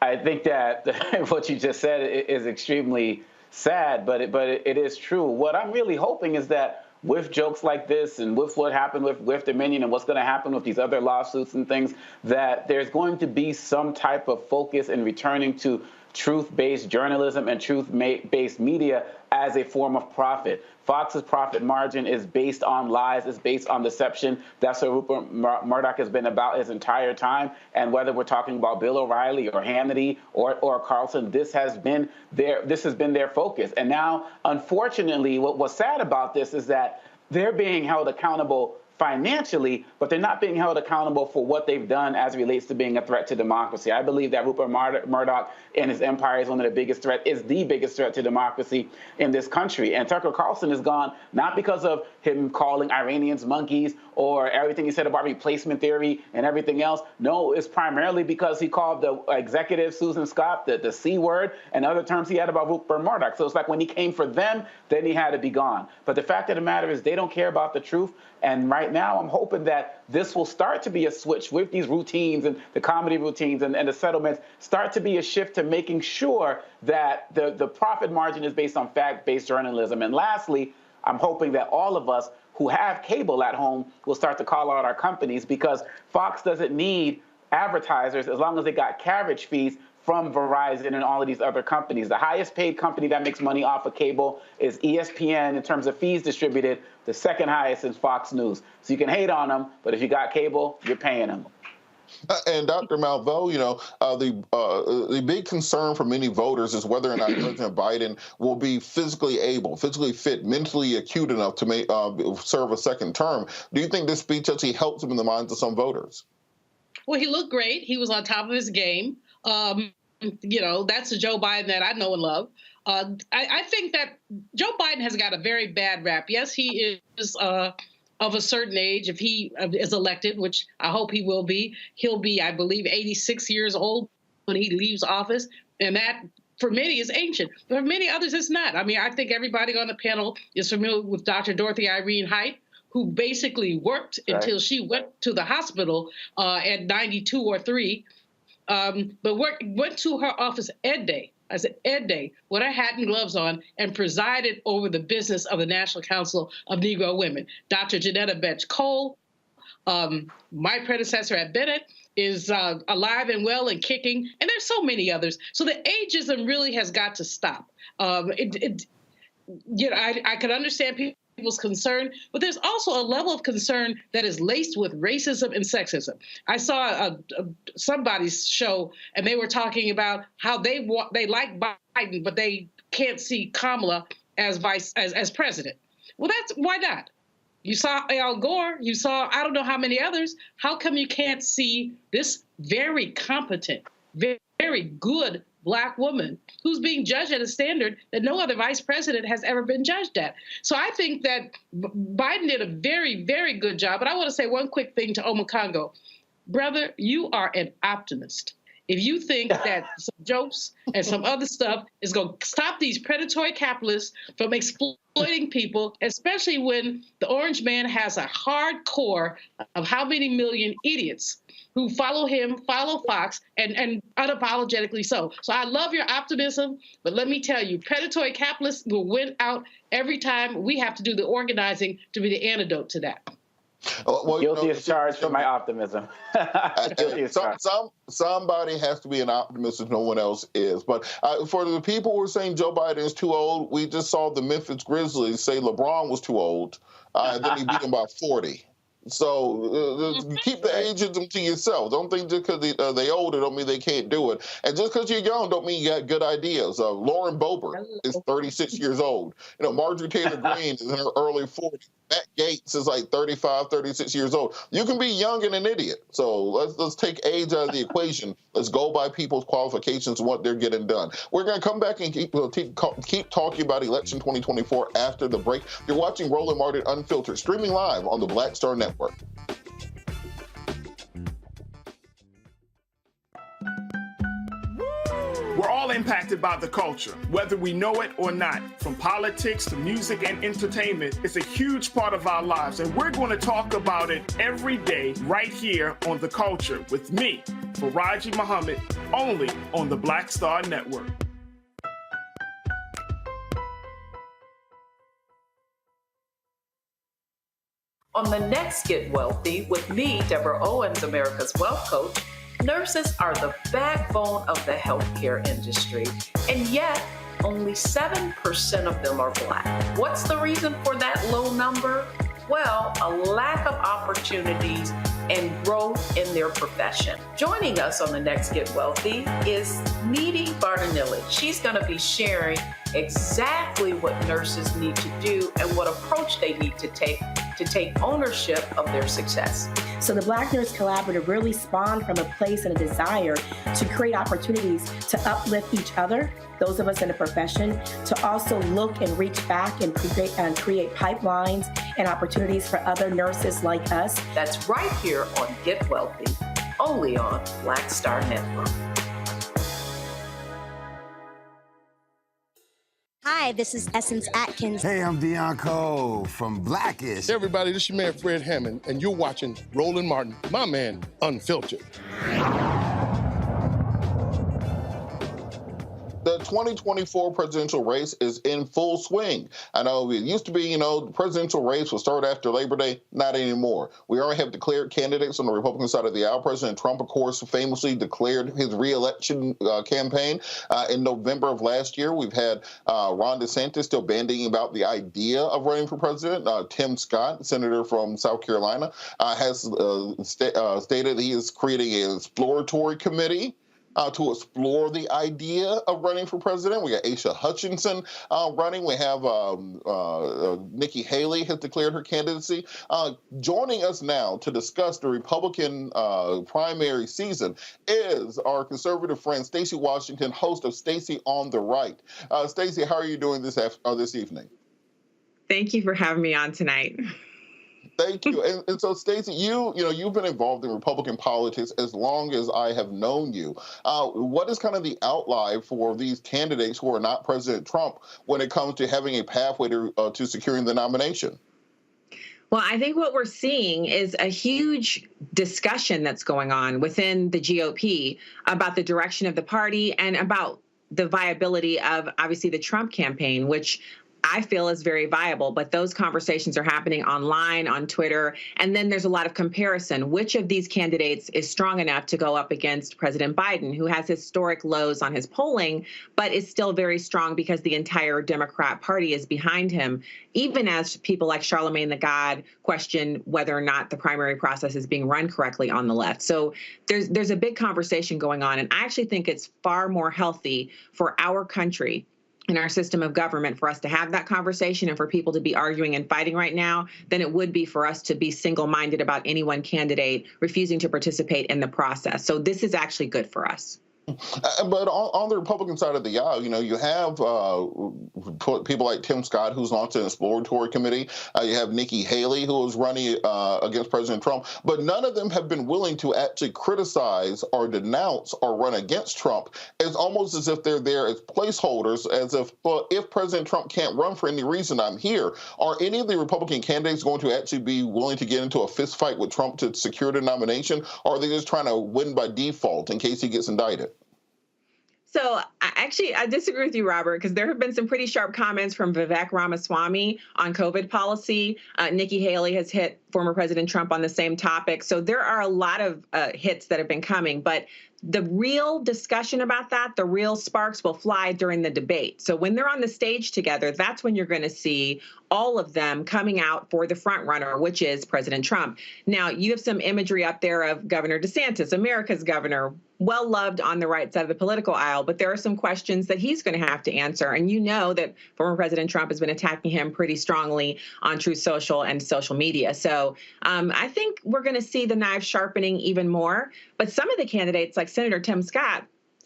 M: I think that what you just said is extremely sad, but it is true. What I'm really hoping is that with jokes like this and with what happened with Dominion and what's going to happen with these other lawsuits and things, that there's going to be some type of focus in returning to truth-based journalism and truth-based media as a form of profit. Fox's profit margin is based on lies, is based on deception. That's what Rupert Murdoch has been about his entire time. And whether we're talking about Bill O'Reilly or Hannity or Carlson, this has been their focus. And now, unfortunately, what's sad about this is that they're being held accountable financially, but they're not being held accountable for what they've done as it relates to being a threat to democracy. I believe that Rupert Murdoch and his empire is one of the biggest threats, is the biggest threat to democracy in this country. And Tucker Carlson is gone not because of him calling Iranians monkeys or everything he said about replacement theory and everything else. No, it's primarily because he called the executive Susan Scott the C word and other terms he had about Rupert Murdoch. So it's like when he came for them, then he had to be gone. But the fact of the matter is they don't care about the truth. And right now, I'm hoping that this will start to be a switch with these routines and the comedy routines and the settlements, start to be a shift to making sure that the profit margin is based on fact-based journalism. And lastly, I'm hoping that all of us who have cable at home will start to call out our companies, because Fox doesn't need advertisers as long as they got carriage fees from Verizon and all of these other companies. The highest paid company that makes money off of cable is ESPN in terms of fees distributed. The second highest is Fox News. So you can hate on them, but if you got cable, you're paying them.
H: And Dr. Malveaux, the big concern for many voters is whether or not President Biden will be physically able, physically fit, mentally acute enough to serve a second term. Do you think this speech actually helps him in the minds of some voters?
N: Well, he looked great. He was on top of his game. That's the Joe Biden that I know and love. I think that Joe Biden has got a very bad rap. Yes, he is of a certain age. If he is elected, which I hope he will be, he'll be, I believe, 86 years old when he leaves office. And that, for many, is ancient. But for many others, it's not. I mean, I think everybody on the panel is familiar with Dr. Dorothy Irene Height, who basically worked until she went to the hospital at 92 or 3. But went to her office Ed Day, with her hat and gloves on, and presided over the business of the National Council of Negro Women. Dr. Janetta Betts Cole, my predecessor at Bennett, is alive and well and kicking, and there's so many others. So the ageism really has got to stop. I could understand people's concern, but there's also a level of concern that is laced with racism and sexism. I saw somebody's show, and they were talking about how they like Biden, but they can't see Kamala as president. Well, why not? You saw Al Gore, you saw I don't know how many others. How come you can't see this very competent, very, very good Black woman who's being judged at a standard that no other vice president has ever been judged at? So I think that Biden did a very, very good job. But I want to say one quick thing to Omokongo. Brother, you are an optimist. If you think that some jokes and some other stuff is going to stop these predatory capitalists from exploiting people, especially when the orange man has a hard core of how many million idiots who follow him, follow Fox, and unapologetically so. So I love your optimism, but let me tell you, predatory capitalists will win out every time. We have to do the organizing to be the antidote to that.
H: Well,
M: guilty as charged for my optimism.
H: Somebody has to be an optimist if no one else is. But for the people who are saying Joe Biden is too old, we just saw the Memphis Grizzlies say LeBron was too old, and then he beat him by 40. So keep the ageism to yourself. Don't think just because they older don't mean they can't do it. And just because you're young don't mean you got good ideas. Lauren Boebert is 36 years old. Marjorie Taylor Greene is in her early 40s. Matt Gaetz is like 35, 36 years old. You can be young and an idiot. So let's take age out of the equation. Let's go by people's qualifications and what they're getting done. We're going to come back and keep talking about election 2024 after the break. You're watching Roland Martin Unfiltered, streaming live on the Black Star Network.
D: We're all impacted by the culture, whether we know it or not. From politics to music and entertainment, it's a huge part of our lives, and we're going to talk about it every day right here on The Culture with me, Faraji Muhammad, only on the Black Star Network.
O: On the next Get Wealthy with me, Deborah Owens, America's Wealth Coach, nurses are the backbone of the healthcare industry, and yet only 7% of them are Black. What's the reason for that low number? Well, a lack of opportunities and growth in their profession. Joining us on the next Get Wealthy is Needy Bartonelli. She's going to be sharing exactly what nurses need to do and what approach they need to take ownership of their success.
P: So the Black Nurse Collaborative really spawned from a place and a desire to create opportunities to uplift each other, those of us in the profession, to also look and reach back and create pipelines and opportunities for other nurses like us.
O: That's right here on Get Wealthy, only on Black Star Network.
E: Hi, this is Essence Atkins.
K: Hey, I'm Deion Cole from Blackish.
F: Hey everybody, this is your man Fred Hammond, and you're watching Roland Martin, my man, Unfiltered.
H: The 2024 presidential race is in full swing. I know it used to be, the presidential race will start after Labor Day. Not anymore. We already have declared candidates on the Republican side of the aisle. President Trump, of course, famously declared his re-election campaign in November of last year. We've had Ron DeSantis still bandying about the idea of running for president. Tim Scott, senator from South Carolina, has stated he is creating an exploratory committee to explore the idea of running for president. We got Asa Hutchinson running. We have Nikki Haley has declared her candidacy. Joining us now to discuss the Republican primary season is our conservative friend Stacey Washington, host of Stacey on the Right. Stacey, how are you doing this evening?
G: Thank you for having me on tonight.
H: Thank you. And so, Stacey, you've been involved in Republican politics as long as I have known you. What is kind of the outline for these candidates who are not President Trump when it comes to having a pathway to securing the nomination?
G: Well, I think what we're seeing is a huge discussion that's going on within the GOP about the direction of the party and about the viability of, obviously, the Trump campaign, which I feel is very viable, but those conversations are happening online, on Twitter, and then there's a lot of comparison. Which of these candidates is strong enough to go up against President Biden, who has historic lows on his polling, but is still very strong because the entire Democrat Party is behind him, even as people like Charlemagne the God question whether or not the primary process is being run correctly on the left. So there's a big conversation going on, and I actually think it's far more healthy for our country in our system of government for us to have that conversation and for people to be arguing and fighting right now than it would be for us to be single-minded about any one candidate refusing to participate in the process. So this is actually good for us.
H: But on the Republican side of the aisle, you have people like Tim Scott, who's launched an exploratory committee. You have Nikki Haley, who is running against President Trump. But none of them have been willing to actually criticize or denounce or run against Trump. It's almost as if they're there as placeholders, as if, well, if President Trump can't run for any reason, I'm here. Are any of the Republican candidates going to actually be willing to get into a fist fight with Trump to secure the nomination? Or are they just trying to win by default in case he gets indicted?
G: So I disagree with you, Robert, because there have been some pretty sharp comments from Vivek Ramaswamy on COVID policy. Nikki Haley has hit former President Trump on the same topic. So there are a lot of hits that have been coming. But the real discussion about that, the real sparks will fly during the debate. So when they're on the stage together, that's when you're going to see all of them coming out for the front runner, which is President Trump. Now, you have some imagery up there of Governor DeSantis, America's governor, well loved on the right side of the political aisle, but there are some questions that he's going to have to answer. And you know that former President Trump has been attacking him pretty strongly on Truth Social and social media. So I think we're going to see the knives sharpening even more. But some of the candidates, like Senator Tim Scott,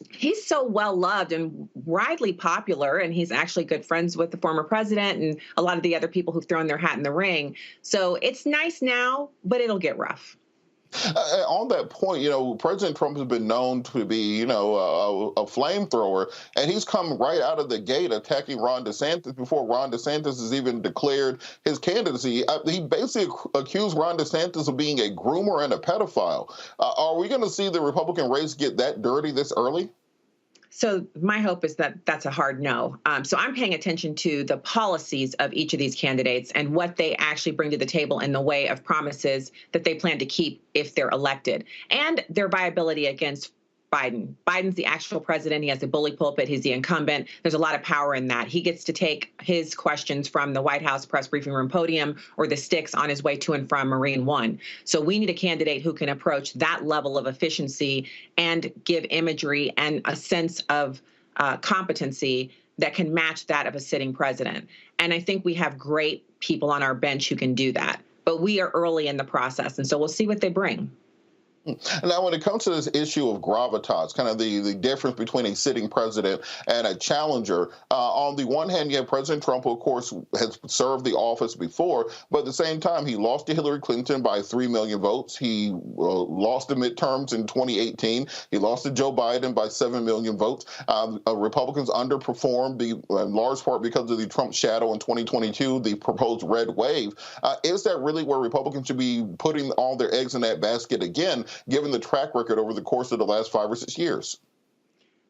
G: he's so well loved and widely popular, and he's actually good friends with the former president and a lot of the other people who've thrown their hat in the ring. So it's nice now, but it'll get rough.
H: On that point, President Trump has been known to be, a flamethrower, and he's come right out of the gate attacking Ron DeSantis before Ron DeSantis has even declared his candidacy. He basically accused Ron DeSantis of being a groomer and a pedophile. Are we going to see the Republican race get that dirty this early?
G: So my hope is that that's a hard no. So I'm paying attention to the policies of each of these candidates and what they actually bring to the table in the way of promises that they plan to keep if they're elected, and their viability against Biden. Biden's the actual president. He has the bully pulpit. He's the incumbent. There's a lot of power in that. He gets to take his questions from the White House press briefing room podium or the sticks on his way to and from Marine One. So we need a candidate who can approach that level of efficiency and give imagery and a sense of competency that can match that of a sitting president. And I think we have great people on our bench who can do that. But we are early in the process, and so we'll see what they bring.
H: Now, when it comes to this issue of gravitas, kind of the difference between a sitting president and a challenger, on the one hand, you have President Trump, who, of course, has served the office before, but at the same time, he lost to Hillary Clinton by 3 million votes. He lost the midterms in 2018. He lost to Joe Biden by 7 million votes. Republicans underperformed in large part because of the Trump shadow in 2022, the proposed red wave. Is that really where Republicans should be putting all their eggs in that basket again, given the track record over the course of the last 5 or 6 years?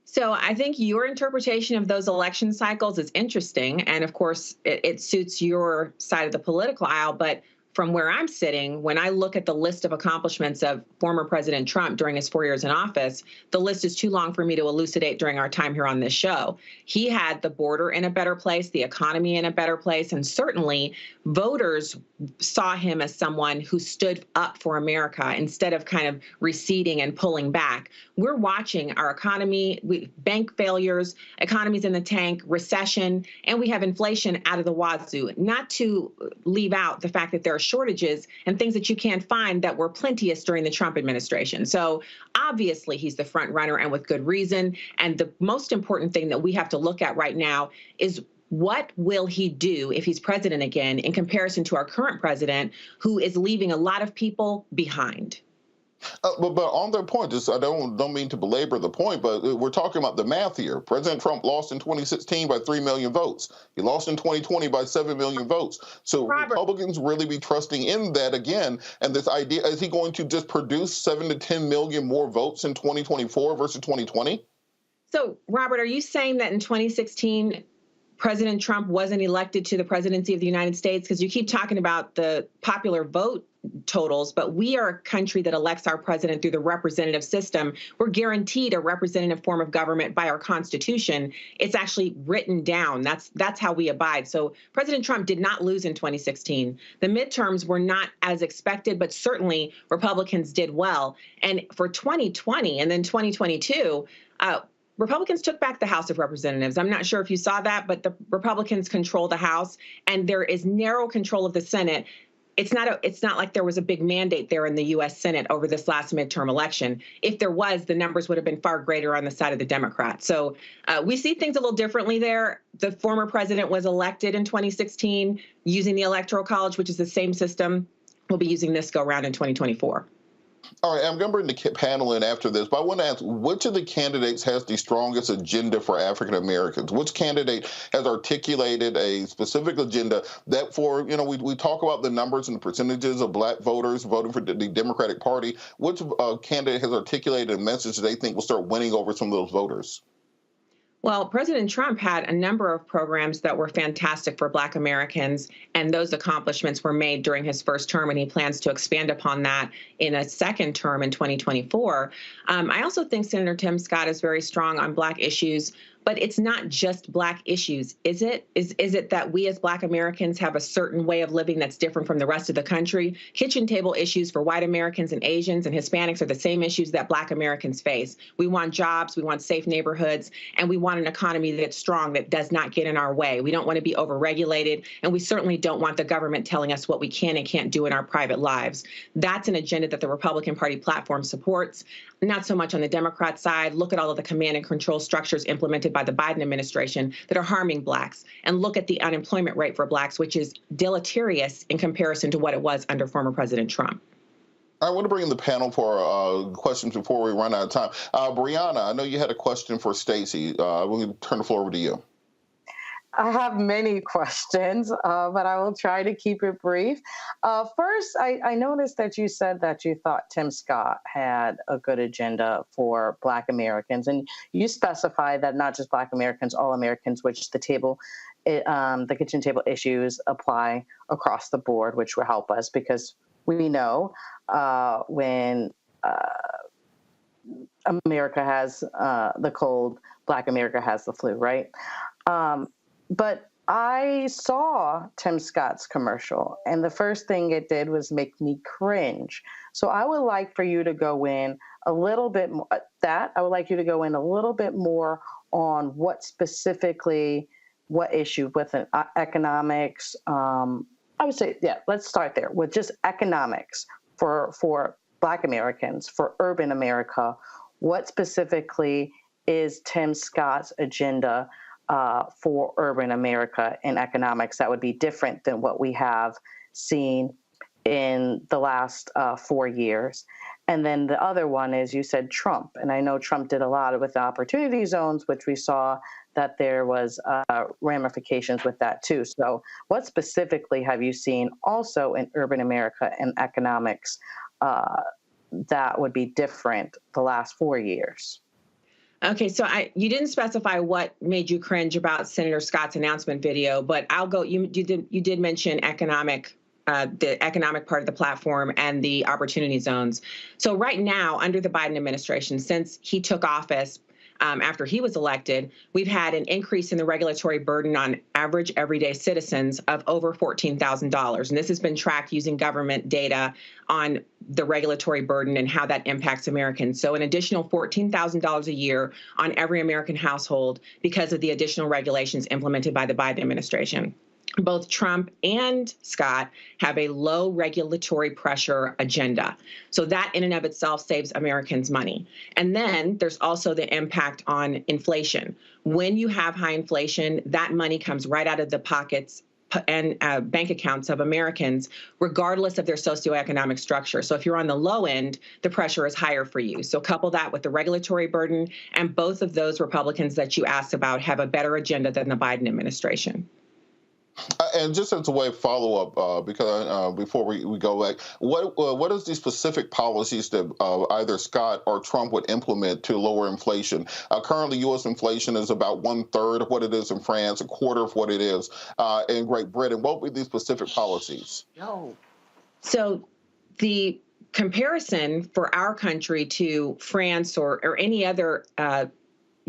G: So I think your interpretation of those election cycles is interesting. And of course, it suits your side of the political aisle. But from where I'm sitting, when I look at the list of accomplishments of former President Trump during his 4 years in office, the list is too long for me to elucidate during our time here on this show. He had the border in a better place, the economy in a better place, and certainly voters saw him as someone who stood up for America instead of kind of receding and pulling back. We're watching our economy, bank failures, economies in the tank, recession, and we have inflation out of the wazoo. Not to leave out the fact that there are shortages and things that you can't find that were plenteous during the Trump administration. So obviously he's the front runner, and with good reason. And the most important thing that we have to look at right now is what will he do if he's president again in comparison to our current president, who is leaving a lot of people behind?
H: But on their point, just I don't mean to belabor the point, but we're talking about the math here. President Trump lost in 2016 by 3 million votes. He lost in 2020 by 7 million votes. So Republicans really be trusting in that again. And this idea, is he going to just produce 7 to 10 million more votes in 2024 versus 2020?
G: So, Robert, are you saying that in 2016, President Trump wasn't elected to the presidency of the United States? Because you keep talking about the popular vote totals, but we are a country that elects our president through the representative system. We're guaranteed a representative form of government by our Constitution. It's actually written down. That's how we abide. So President Trump did not lose in 2016. The midterms were not as expected, but certainly Republicans did well. And for 2020 and then 2022, Republicans took back the House of Representatives. I'm not sure if you saw that, but the Republicans control the House, and there is narrow control of the Senate. It's not like there was a big mandate there in the U.S. Senate over this last midterm election. If there was, the numbers would have been far greater on the side of the Democrats. So we see things a little differently there. The former president was elected in 2016 using the Electoral College, which is the same system we'll be using this go around in 2024.
H: All right, I'm going to bring the panel in after this, but I want to ask, which of the candidates has the strongest agenda for African Americans? Which candidate has articulated a specific agenda that for, we talk about the numbers and the percentages of black voters voting for the Democratic Party. Which candidate has articulated a message that they think will start winning over some of those voters?
G: Well, President Trump had a number of programs that were fantastic for Black Americans, and those accomplishments were made during his first term, and he plans to expand upon that in a second term in 2024. I also think Senator Tim Scott is very strong on Black issues, but it's not just Black issues, is it? Is it that we as Black Americans have a certain way of living that's different from the rest of the country? Kitchen table issues for white Americans and Asians and Hispanics are the same issues that Black Americans face. We want jobs, we want safe neighborhoods, and we want an economy that's strong, that does not get in our way. We don't want to be overregulated, and we certainly don't want the government telling us what we can and can't do in our private lives. That's an agenda that the Republican Party platform supports. Not so much on the Democrat side. Look at all of the command and control structures implemented by the Biden administration that are harming Blacks. And look at the unemployment rate for Blacks, which is deleterious in comparison to what it was under former President Trump.
H: I want to bring in the panel for questions before we run out of time. Brianna, I know you had a question for Stacey. We'll turn the floor over to you.
C: I have many questions, but I will try to keep it brief. First, I noticed that you said that you thought Tim Scott had a good agenda for Black Americans, and you specified that not just Black Americans, all Americans, which the kitchen table issues apply across the board, which will help us because we know when America has the cold, Black America has the flu, right? But I saw Tim Scott's commercial, and the first thing it did was make me cringe. So I would like for you to go in a little bit more, I would like you to go in a little bit more on what specifically, what issue with economics. I would say, yeah, let's start there with just economics for Black Americans, for urban America. What specifically is Tim Scott's agenda for urban America in economics that would be different than what we have seen in the last 4 years? And then the other one is, you said Trump, and I know Trump did a lot with the opportunity zones, which we saw that there was ramifications with that too. So what specifically have you seen also in urban America and economics that would be different the last 4 years?
G: Okay, so you didn't specify what made you cringe about Senator Scott's announcement video, but I'll go. You did mention the economic part of the platform and the opportunity zones. So right now, under the Biden administration, since he took office after he was elected, we've had an increase in the regulatory burden on average everyday citizens of over $14,000. And this has been tracked using government data on the regulatory burden and how that impacts Americans. So an additional $14,000 a year on every American household because of the additional regulations implemented by the Biden administration. Both Trump and Scott have a low regulatory pressure agenda. So that in and of itself saves Americans money. And then there's also the impact on inflation. When you have high inflation, that money comes right out of the pockets and bank accounts of Americans, regardless of their socioeconomic structure. So if you're on the low end, the pressure is higher for you. So couple that with the regulatory burden, and both of those Republicans that you asked about have a better agenda than the Biden administration.
H: And just as a way of follow-up, because before we go back, what is the specific policies that either Scott or Trump would implement to lower inflation? Currently, U.S. inflation is about 1/3 of what it is in France, 1/4 of what it is in Great Britain. What would be these specific policies?
G: So the comparison for our country to France or any other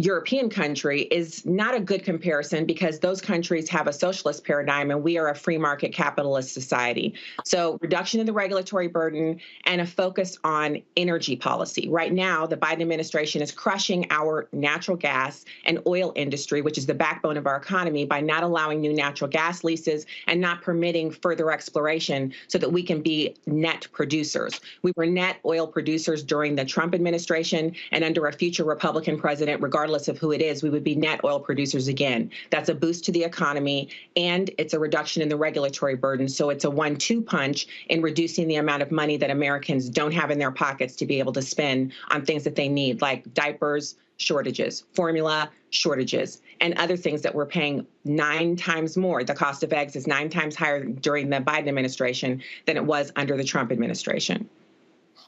G: European country is not a good comparison because those countries have a socialist paradigm and we are a free market capitalist society. So reduction in the regulatory burden and a focus on energy policy. Right now, the Biden administration is crushing our natural gas and oil industry, which is the backbone of our economy, by not allowing new natural gas leases and not permitting further exploration so that we can be net producers. We were net oil producers during the Trump administration, and under a future Republican president, regardless of who it is, we would be net oil producers again. That's a boost to the economy, and it's a reduction in the regulatory burden. So it's a 1-2 punch in reducing the amount of money that Americans don't have in their pockets to be able to spend on things that they need, like diapers shortages, formula shortages, and other things that we're paying 9 times more. The cost of eggs is 9 times higher during the Biden administration than it was under the Trump administration.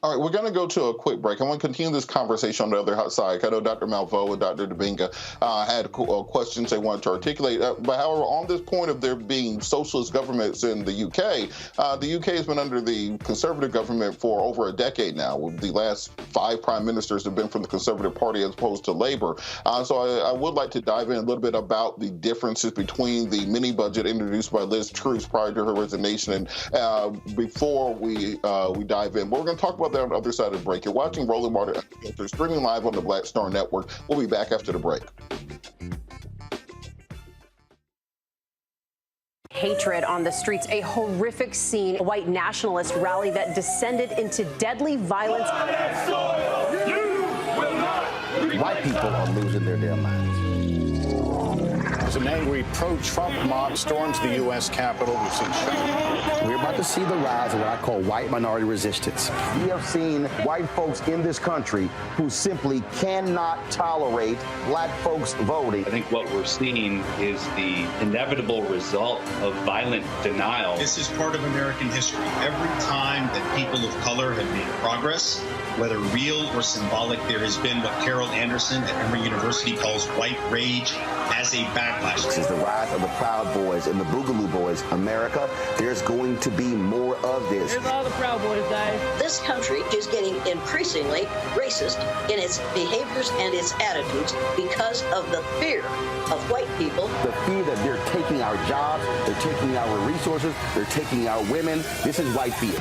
H: All right, we're going to go to a quick break. I want to continue this conversation on the other side. I know Dr. Malveaux and Dr. Debinga had questions they wanted to articulate. But however, on this point of there being socialist governments in the UK has been under the conservative government for over a decade now. The last 5 prime ministers have been from the Conservative Party as opposed to Labour. So I would like to dive in a little bit about the differences between the mini budget introduced by Liz Truss prior to her resignation and before we dive in. We're going to talk about that on the other side of the break. You're watching Roland Martin Unfiltered, streaming live on the Black Star Network. We'll be back after the break.
A: Hatred on the streets, a horrific scene, a white nationalist rally that descended into deadly violence.
I: White people are losing their damn minds. As an angry pro-Trump mob storms the U.S. Capitol, we've seen
K: We're about to see the rise of what I call white minority resistance. We have seen white folks in this country who simply cannot tolerate black folks voting.
J: I think what we're seeing is the inevitable result of violent denial.
L: This is part of American history. Every time that people of color have made progress, whether real or symbolic, there has been what Carol Anderson at Emory University calls white rage as a backlash.
K: This is the rise of the Proud Boys and the Boogaloo Boys. America, there's going to be more of this.
S: Here's all the Proud Boys, guys.
X: This country is getting increasingly racist in its behaviors and its attitudes because of the fear of white people.
K: The fear that they're taking our jobs, they're taking our resources, they're taking our women. This is white fear.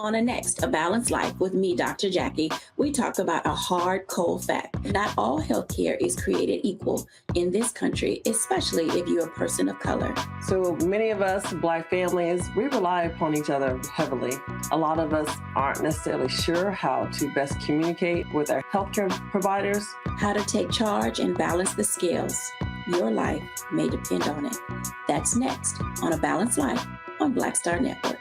Q: On a next, A Balanced Life with me, Dr. Jackie, we talk about a hard, cold fact. Not all healthcare is created equal in this country, especially if you're a person of color.
S: So many of us, Black families, we rely upon each other heavily. A lot of us aren't necessarily sure how to best communicate with our healthcare providers.
Q: How to take charge and balance the scales. Your life may depend on it. That's next on A Balanced Life on Black Star Network.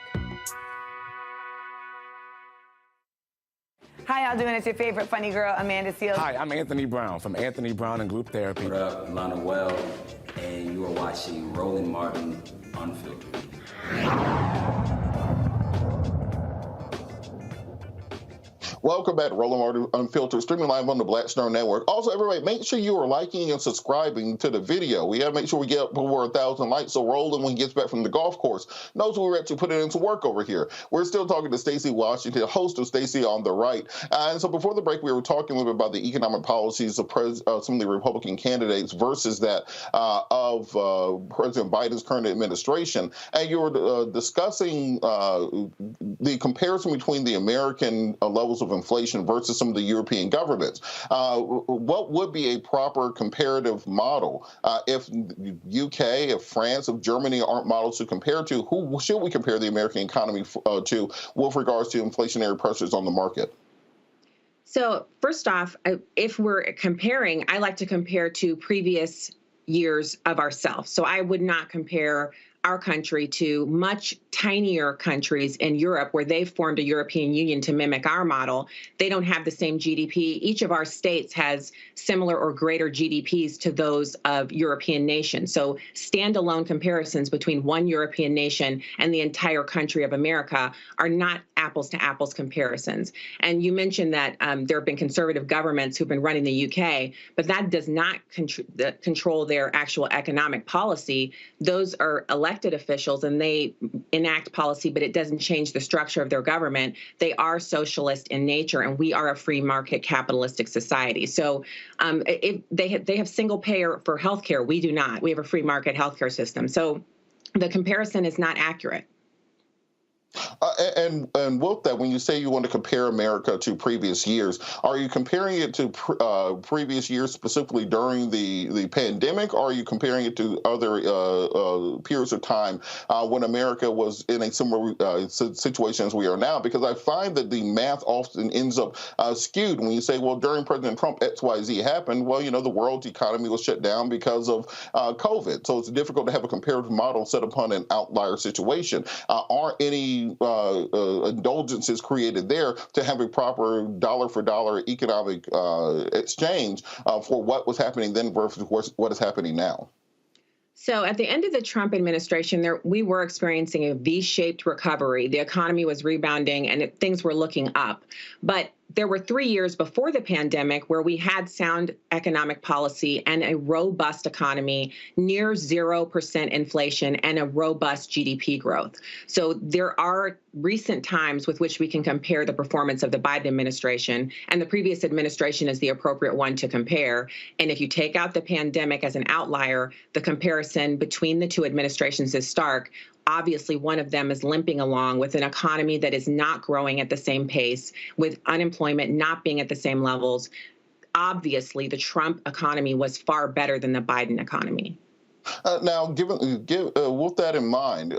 T: Hi, y'all doing? It's your favorite funny girl, Amanda Seals.
U: Hi, I'm Anthony Brown from Anthony Brown and Group Therapy.
V: What up, Lana Well, and you are watching Roland Martin Unfiltered.
H: Welcome back to Roland Martin Unfiltered, streaming live on the Black Star Network. Also, everybody, make sure you are liking and subscribing to the video. We have to make sure we get up over 1,000 likes so Roland, when he gets back from the golf course, knows we're actually putting into work over here. We're still talking to Stacey Washington, host of Stacey on the Right. And so before the break, we were talking a little bit about the economic policies of some of the Republican candidates versus that of President Biden's current administration. And you were discussing the comparison between the American levels of inflation versus some of the European governments. What would be a proper comparative model if UK, if France, if Germany aren't models to compare to? Who should we compare the American economy to with regards to inflationary pressures on the market?
G: So first off, if we're comparing, I like to compare to previous years of ourselves. So I would not compare our country to much tinier countries in Europe where they've formed a European Union to mimic our model. They don't have the same GDP. Each of our states has similar or greater GDPs to those of European nations. So standalone comparisons between one European nation and the entire country of America are not apples to apples comparisons. And you mentioned that there have been conservative governments who've been running the UK, but that does not control their actual economic policy. Those are elected officials and they enact policy, but it doesn't change the structure of their government. They are socialist in nature, and we are a free market capitalistic society. So if they have single payer for healthcare, we do not. We have a free market healthcare system. So the comparison is not accurate.
H: And with that, when you say you want to compare America to previous years, are you comparing it to previous years specifically during the pandemic, or are you comparing it to other periods of time when America was in a similar situation as we are now? Because I find that the math often ends up skewed when you say, well, during President Trump, XYZ happened. Well, you know, the world's economy was shut down because of COVID. So it's difficult to have a comparative model set upon an outlier situation. Aren't any indulgences created there to have a proper dollar for dollar economic exchange for what was happening then versus what is happening now?
G: So at the end of the Trump administration, we were experiencing a V-shaped recovery. The economy was rebounding and things were looking up. But there were 3 years before the pandemic where we had sound economic policy and a robust economy, near 0% inflation, and a robust GDP growth. So there are recent times with which we can compare the performance of the Biden administration, and the previous administration is the appropriate one to compare. And if you take out the pandemic as an outlier, the comparison between the two administrations is stark. Obviously, one of them is limping along with an economy that is not growing at the same pace, with unemployment not being at the same levels. Obviously, the Trump economy was far better than the Biden economy.
H: Now, with that in mind,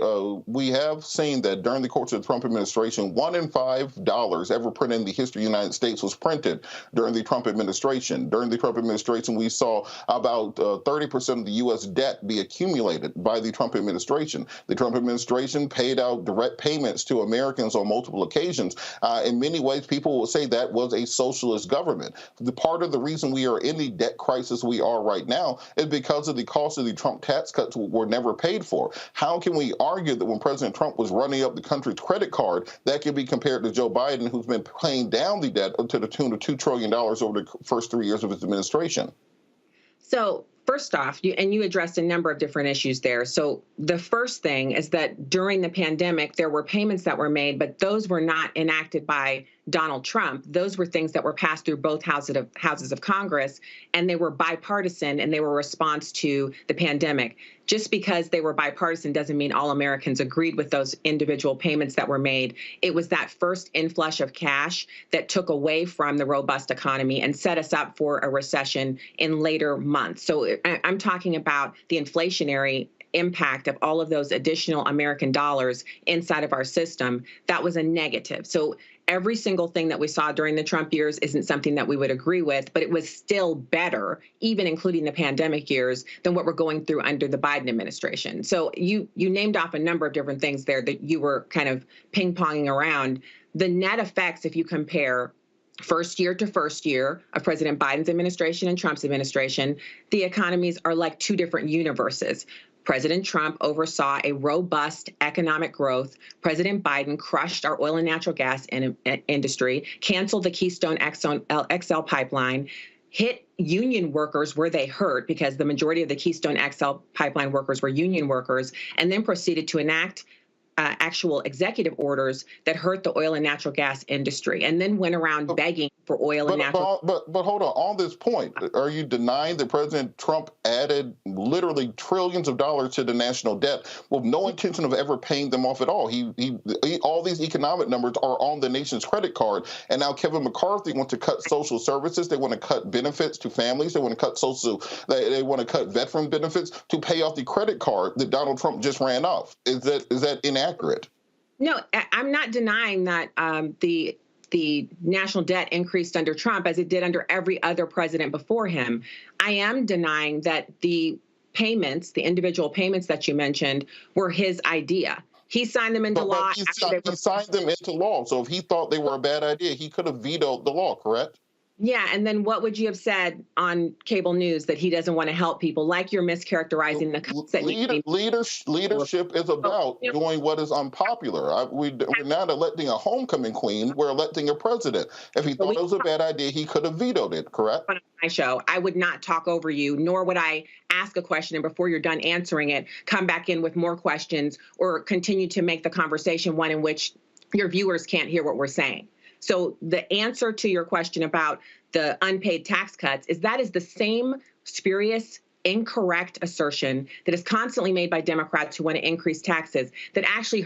H: we have seen that during the course of the Trump administration, $1 in $5 ever printed in the history of the United States was printed during the Trump administration. During the Trump administration, we saw about 30% of the U.S. debt be accumulated by the Trump administration. The Trump administration paid out direct payments to Americans on multiple occasions. In many ways, people will say that was a socialist government. Part of the reason we are in the debt crisis we are right now is because of the cost of the Trump tax cuts were never paid for. How can we argue that when President Trump was running up the country's credit card, that can be compared to Joe Biden, who's been paying down the debt to the tune of $2 trillion over the first 3 years of his administration?
G: So first off, you addressed a number of different issues there. So the first thing is that during the pandemic, there were payments that were made, but those were not enacted by Donald Trump, those were things that were passed through both houses of Congress, and they were bipartisan, and they were a response to the pandemic. Just because they were bipartisan doesn't mean all Americans agreed with those individual payments that were made. It was that first inflush of cash that took away from the robust economy and set us up for a recession in later months. So I'm talking about the inflationary impact of all of those additional American dollars inside of our system. That was a negative. So every single thing that we saw during the Trump years isn't something that we would agree with, but it was still better, even including the pandemic years, than what we're going through under the Biden administration. So you named off a number of different things there that you were kind of ping-ponging around. The net effects, if you compare first year to first year of President Biden's administration and Trump's administration, the economies are like two different universes. President Trump oversaw a robust economic growth. President Biden crushed our oil and natural gas industry, canceled the Keystone XL pipeline, hit union workers where they hurt, because the majority of the Keystone XL pipeline workers were union workers, and then proceeded to enact actual executive orders that hurt the oil and natural gas industry, and then went around begging for oil and natural.
H: But hold on this point, are you denying that President Trump added literally trillions of dollars to the national debt with no intention of ever paying them off at all? He all these economic numbers are on the nation's credit card, and now Kevin McCarthy wants to cut social services. They want to cut benefits to families. They want to cut they want to cut veteran benefits to pay off the credit card that Donald Trump just ran off. Is that inaccurate?
G: No, I'm not denying that the national debt increased under Trump as it did under every other president before him. I am denying that the payments, the individual payments that you mentioned, were his idea. He signed them into law.
H: He signed them into law. So if he thought they were a bad idea, he could have vetoed the law, correct?
G: Yeah, and then what would you have said on cable news that he doesn't want to help people? Like you're mischaracterizing the cuts that
H: leadership is about doing what is unpopular. We're not electing a homecoming queen. We're electing a president. If he thought it was a bad idea, he could have vetoed it, correct?
G: On my show, I would not talk over you, nor would I ask a question and before you're done answering it, come back in with more questions or continue to make the conversation one in which your viewers can't hear what we're saying. So the answer to your question about the unpaid tax cuts is that is the same spurious, incorrect assertion that is constantly made by Democrats who want to increase taxes, that actually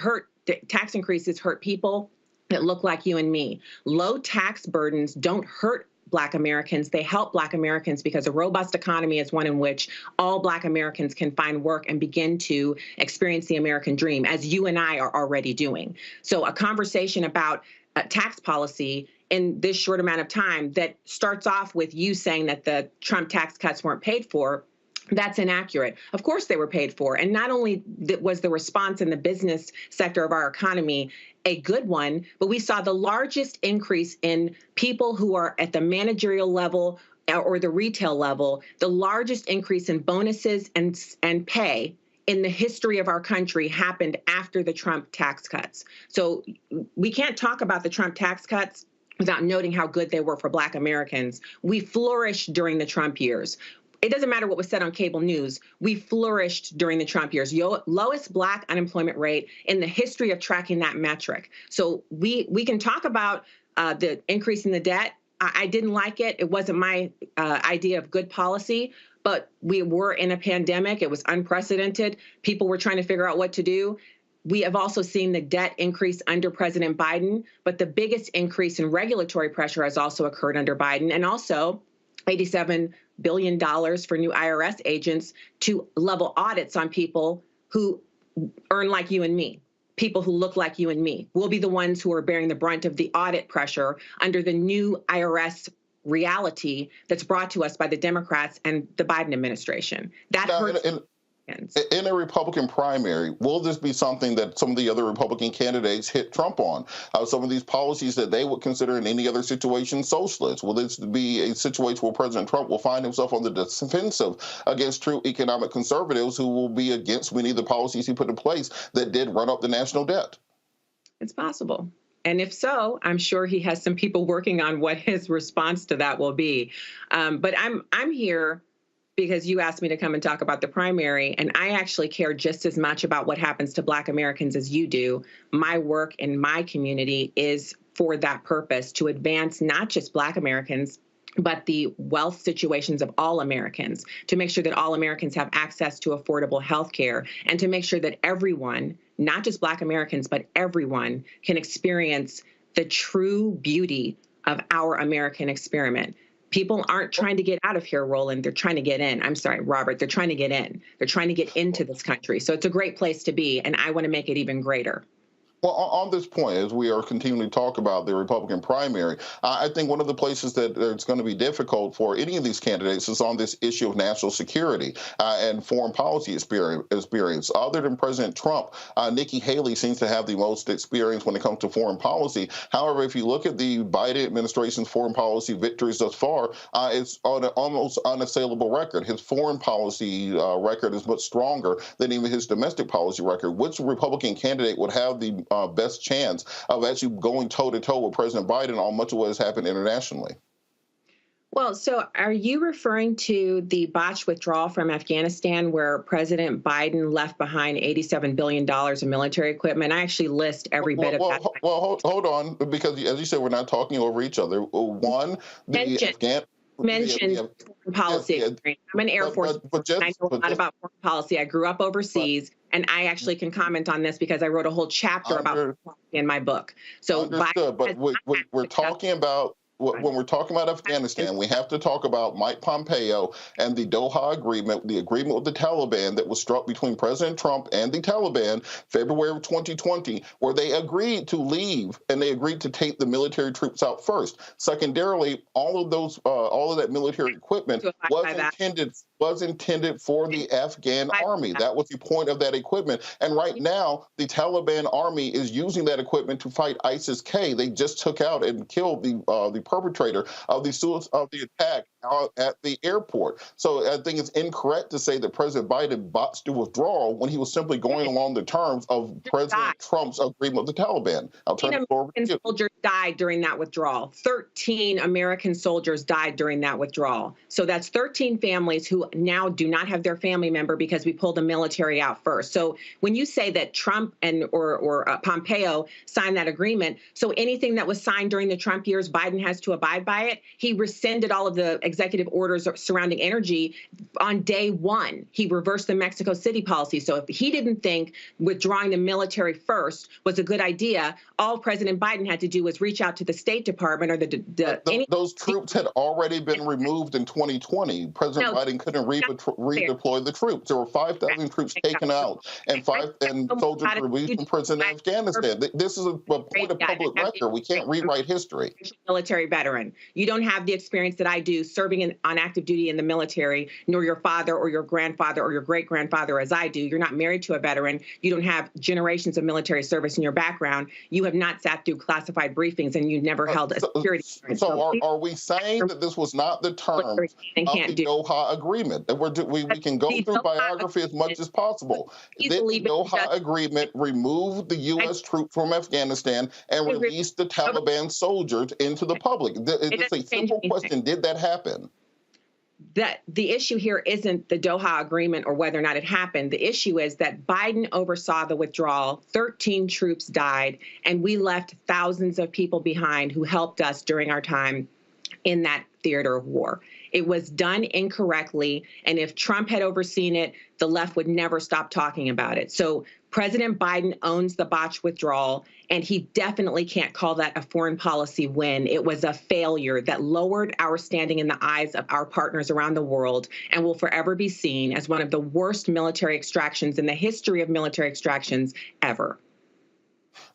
G: tax increases hurt people that look like you and me. Low tax burdens don't hurt Black Americans. They help Black Americans because a robust economy is one in which all Black Americans can find work and begin to experience the American dream, as you and I are already doing. So a conversation about tax policy in this short amount of time that starts off with you saying that the Trump tax cuts weren't paid for, that's inaccurate. Of course they were paid for. And not only was the response in the business sector of our economy a good one, but we saw the largest increase in people who are at the managerial level or the retail level, the largest increase in bonuses and pay in the history of our country happened after the Trump tax cuts. So we can't talk about the Trump tax cuts without noting how good they were for Black Americans. We flourished during the Trump years. It doesn't matter what was said on cable news. We flourished during the Trump years. Lowest Black unemployment rate in the history of tracking that metric. So we can talk about the increase in the debt. I didn't like it. It wasn't my idea of good policy. But we were in a pandemic. It was unprecedented. People were trying to figure out what to do. We have also seen the debt increase under President Biden, but the biggest increase in regulatory pressure has also occurred under Biden, and also $87 billion for new IRS agents to level audits on people who earn like you and me. People who look like you and me will be the ones who are bearing the brunt of the audit pressure under the new IRS reality that's brought to us by the Democrats and the Biden administration. That hurts.
H: In a Republican primary, will this be something that some of the other Republican candidates hit Trump on? Some of these policies that they would consider in any other situation socialist? Will this be a situation where President Trump will find himself on the defensive against true economic conservatives who will be against many of the policies he put in place that did run up the national debt?
G: It's possible. And if so, I'm sure he has some people working on what his response to that will be. But I'm here because you asked me to come and talk about the primary, and I actually care just as much about what happens to Black Americans as you do. My work in my community is for that purpose, to advance not just Black Americans, but the wealth situations of all Americans, to make sure that all Americans have access to affordable health care, and to make sure that everyone, not just Black Americans, but everyone, can experience the true beauty of our American experiment. People aren't trying to get out of here, Roland. They're trying to get in. I'm sorry, Robert. They're trying to get in. They're trying to get into this country. So it's a great place to be, and I want to make it even greater.
H: Well, on this point, as we are continuing to talk about the Republican primary, I think one of the places that it's going to be difficult for any of these candidates is on this issue of national security and foreign policy experience. Other than President Trump, Nikki Haley seems to have the most experience when it comes to foreign policy. However, if you look at the Biden administration's foreign policy victories thus far, it's on an almost unassailable record. His foreign policy record is much stronger than even his domestic policy record. Which Republican candidate would have the best chance of actually going toe-to-toe with President Biden on much of what has happened internationally?
G: Well, so are you referring to the botched withdrawal from Afghanistan, where President Biden left behind $87 billion in military equipment? I actually list every bit of that.
H: Well, hold on, because as you said, we're not talking over each other. One, mentioned
G: foreign policy. I'm an Air Force. I know a lot about foreign policy. I grew up overseas, and I actually can comment on this because I wrote a whole chapter about foreign policy in my book. So,
H: understood, but we're talking about. When we're talking about Afghanistan, we have to talk about Mike Pompeo and the Doha Agreement, the agreement with the Taliban that was struck between President Trump and the Taliban February of 2020, where they agreed to leave and they agreed to take the military troops out first. Secondarily, all of that military equipment was intended for the Afghan army. That was the point of that equipment. And right now, the Taliban army is using that equipment to fight ISIS-K. They just took out and killed the perpetrator of the attack at the airport. So I think it's incorrect to say that President Biden botched the withdrawal when he was simply going along the terms of President Trump's agreement with the Taliban. I'll turn it over to you.
G: Soldiers died during that withdrawal. 13 American soldiers died during that withdrawal. So that's 13 families who now do not have their family member because we pulled the military out first. So when you say that Trump or Pompeo signed that agreement, so anything that was signed during the Trump years, Biden has to abide by it. He rescinded all of the executive orders surrounding energy on day one. He reversed the Mexico City policy. So if he didn't think withdrawing the military first was a good idea, all President Biden had to do was reach out to the State Department or
H: those troops had already been removed in 2020. President Biden couldn't redeploy the troops. There were 5,000 troops taken out and soldiers released from prison in Afghanistan. This is a point of public record. We can't rewrite history.
G: Military veteran. You don't have the experience that I do serving on active duty in the military, nor your father or your grandfather or your great-grandfather as I do. You're not married to a veteran. You don't have generations of military service in your background. You have not sat through classified briefings, and you never held a security clearance.
H: So are we saying that this was not the terms of the Doha Agreement? That we can go through biography as much as possible. Did the Doha Agreement remove the U.S. troops from Afghanistan and release the Taliban soldiers into the public? It's a simple question. Did that happen?
G: That the issue here isn't the Doha Agreement or whether or not it happened. The issue is that Biden oversaw the withdrawal. 13 troops died, and we left thousands of people behind who helped us during our time in that theater of war. It was done incorrectly, and if Trump had overseen it, the left would never stop talking about it. So President Biden owns the botched withdrawal, and he definitely can't call that a foreign policy win. It was a failure that lowered our standing in the eyes of our partners around the world and will forever be seen as one of the worst military extractions in the history of military extractions ever.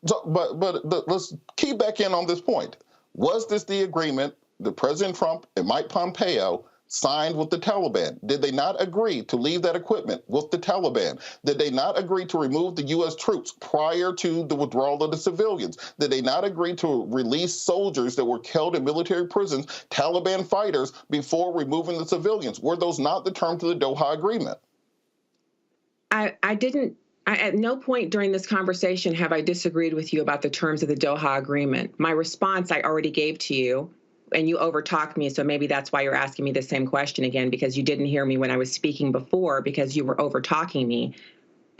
H: So, but let's key back in on this point. Was this the agreement that President Trump and Mike Pompeo signed with the Taliban? Did they not agree to leave that equipment with the Taliban? Did they not agree to remove the U.S. troops prior to the withdrawal of the civilians? Did they not agree to release soldiers that were killed in military prisons, Taliban fighters, before removing the civilians? Were those not the terms of the Doha Agreement?
G: At no point during this conversation have I disagreed with you about the terms of the Doha Agreement. My response I already gave to you, and you overtalked me, so maybe that's why you're asking me the same question again, because you didn't hear me when I was speaking before because you were overtalking me.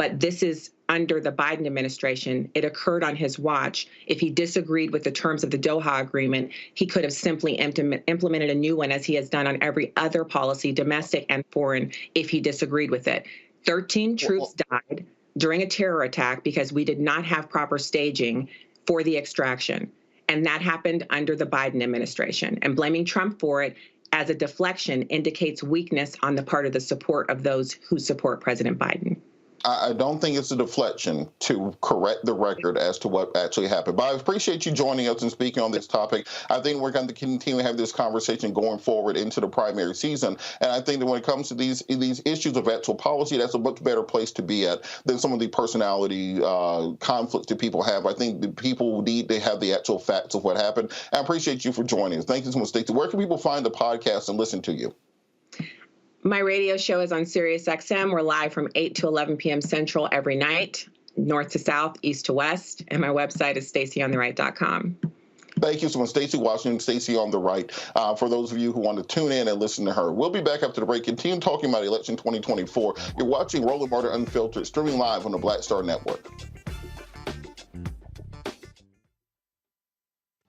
G: But this is under the Biden administration. It occurred on his watch. If he disagreed with the terms of the Doha Agreement, he could have simply implemented a new one, as he has done on every other policy, domestic and foreign, if he disagreed with it. 13 troops died during a terror attack because we did not have proper staging for the extraction. And that happened under the Biden administration. And blaming Trump for it as a deflection indicates weakness on the part of the support of those who support President Biden.
H: I don't think it's a deflection to correct the record as to what actually happened. But I appreciate you joining us and speaking on this topic. I think we're going to continue to have this conversation going forward into the primary season. And I think that when it comes to these issues of actual policy, that's a much better place to be at than some of the personality conflicts that people have. I think the people need to have the actual facts of what happened. I appreciate you for joining us. Thank you so much, Stacey. Where can people find the podcast and listen to you?
G: My radio show is on Sirius XM. We're live from 8 to 11 p.m. Central every night, north to south, east to west. And my website is stacyontheright.com.
H: Thank you so much, Stacey Washington, Stacey on the Right, for those of you who want to tune in and listen to her. We'll be back after the break, continue talking about election 2024. You're watching Roland Martin Unfiltered, streaming live on the Black Star Network.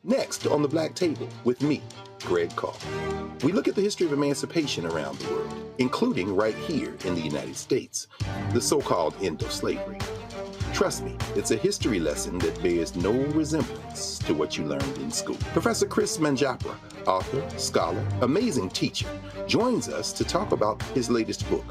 B: Next on the Black Table with me, Greg Carr. We look at the history of emancipation around the world, including right here in the United States, the so-called end of slavery. Trust me, it's a history lesson that bears no resemblance to what you learned in school. Professor Chris Manjapra, author, scholar, amazing teacher, joins us to talk about his latest book,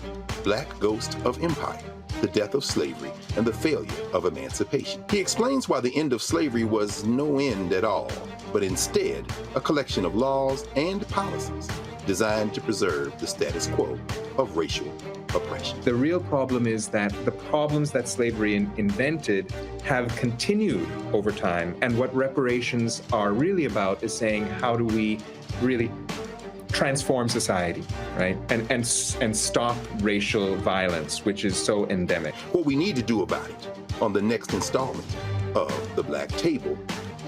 B: Black Ghost of Empire, The Death of Slavery and the Failure of Emancipation. He explains why the end of slavery was no end at all, but instead a collection of laws and policies designed to preserve the status quo of racial oppression.
N: The real problem is that the problems that slavery invented have continued over time. And what reparations are really about is saying, how do we really transform society, right? And stop racial violence, which is so endemic.
B: What we need to do about it on the next installment of The Black Table,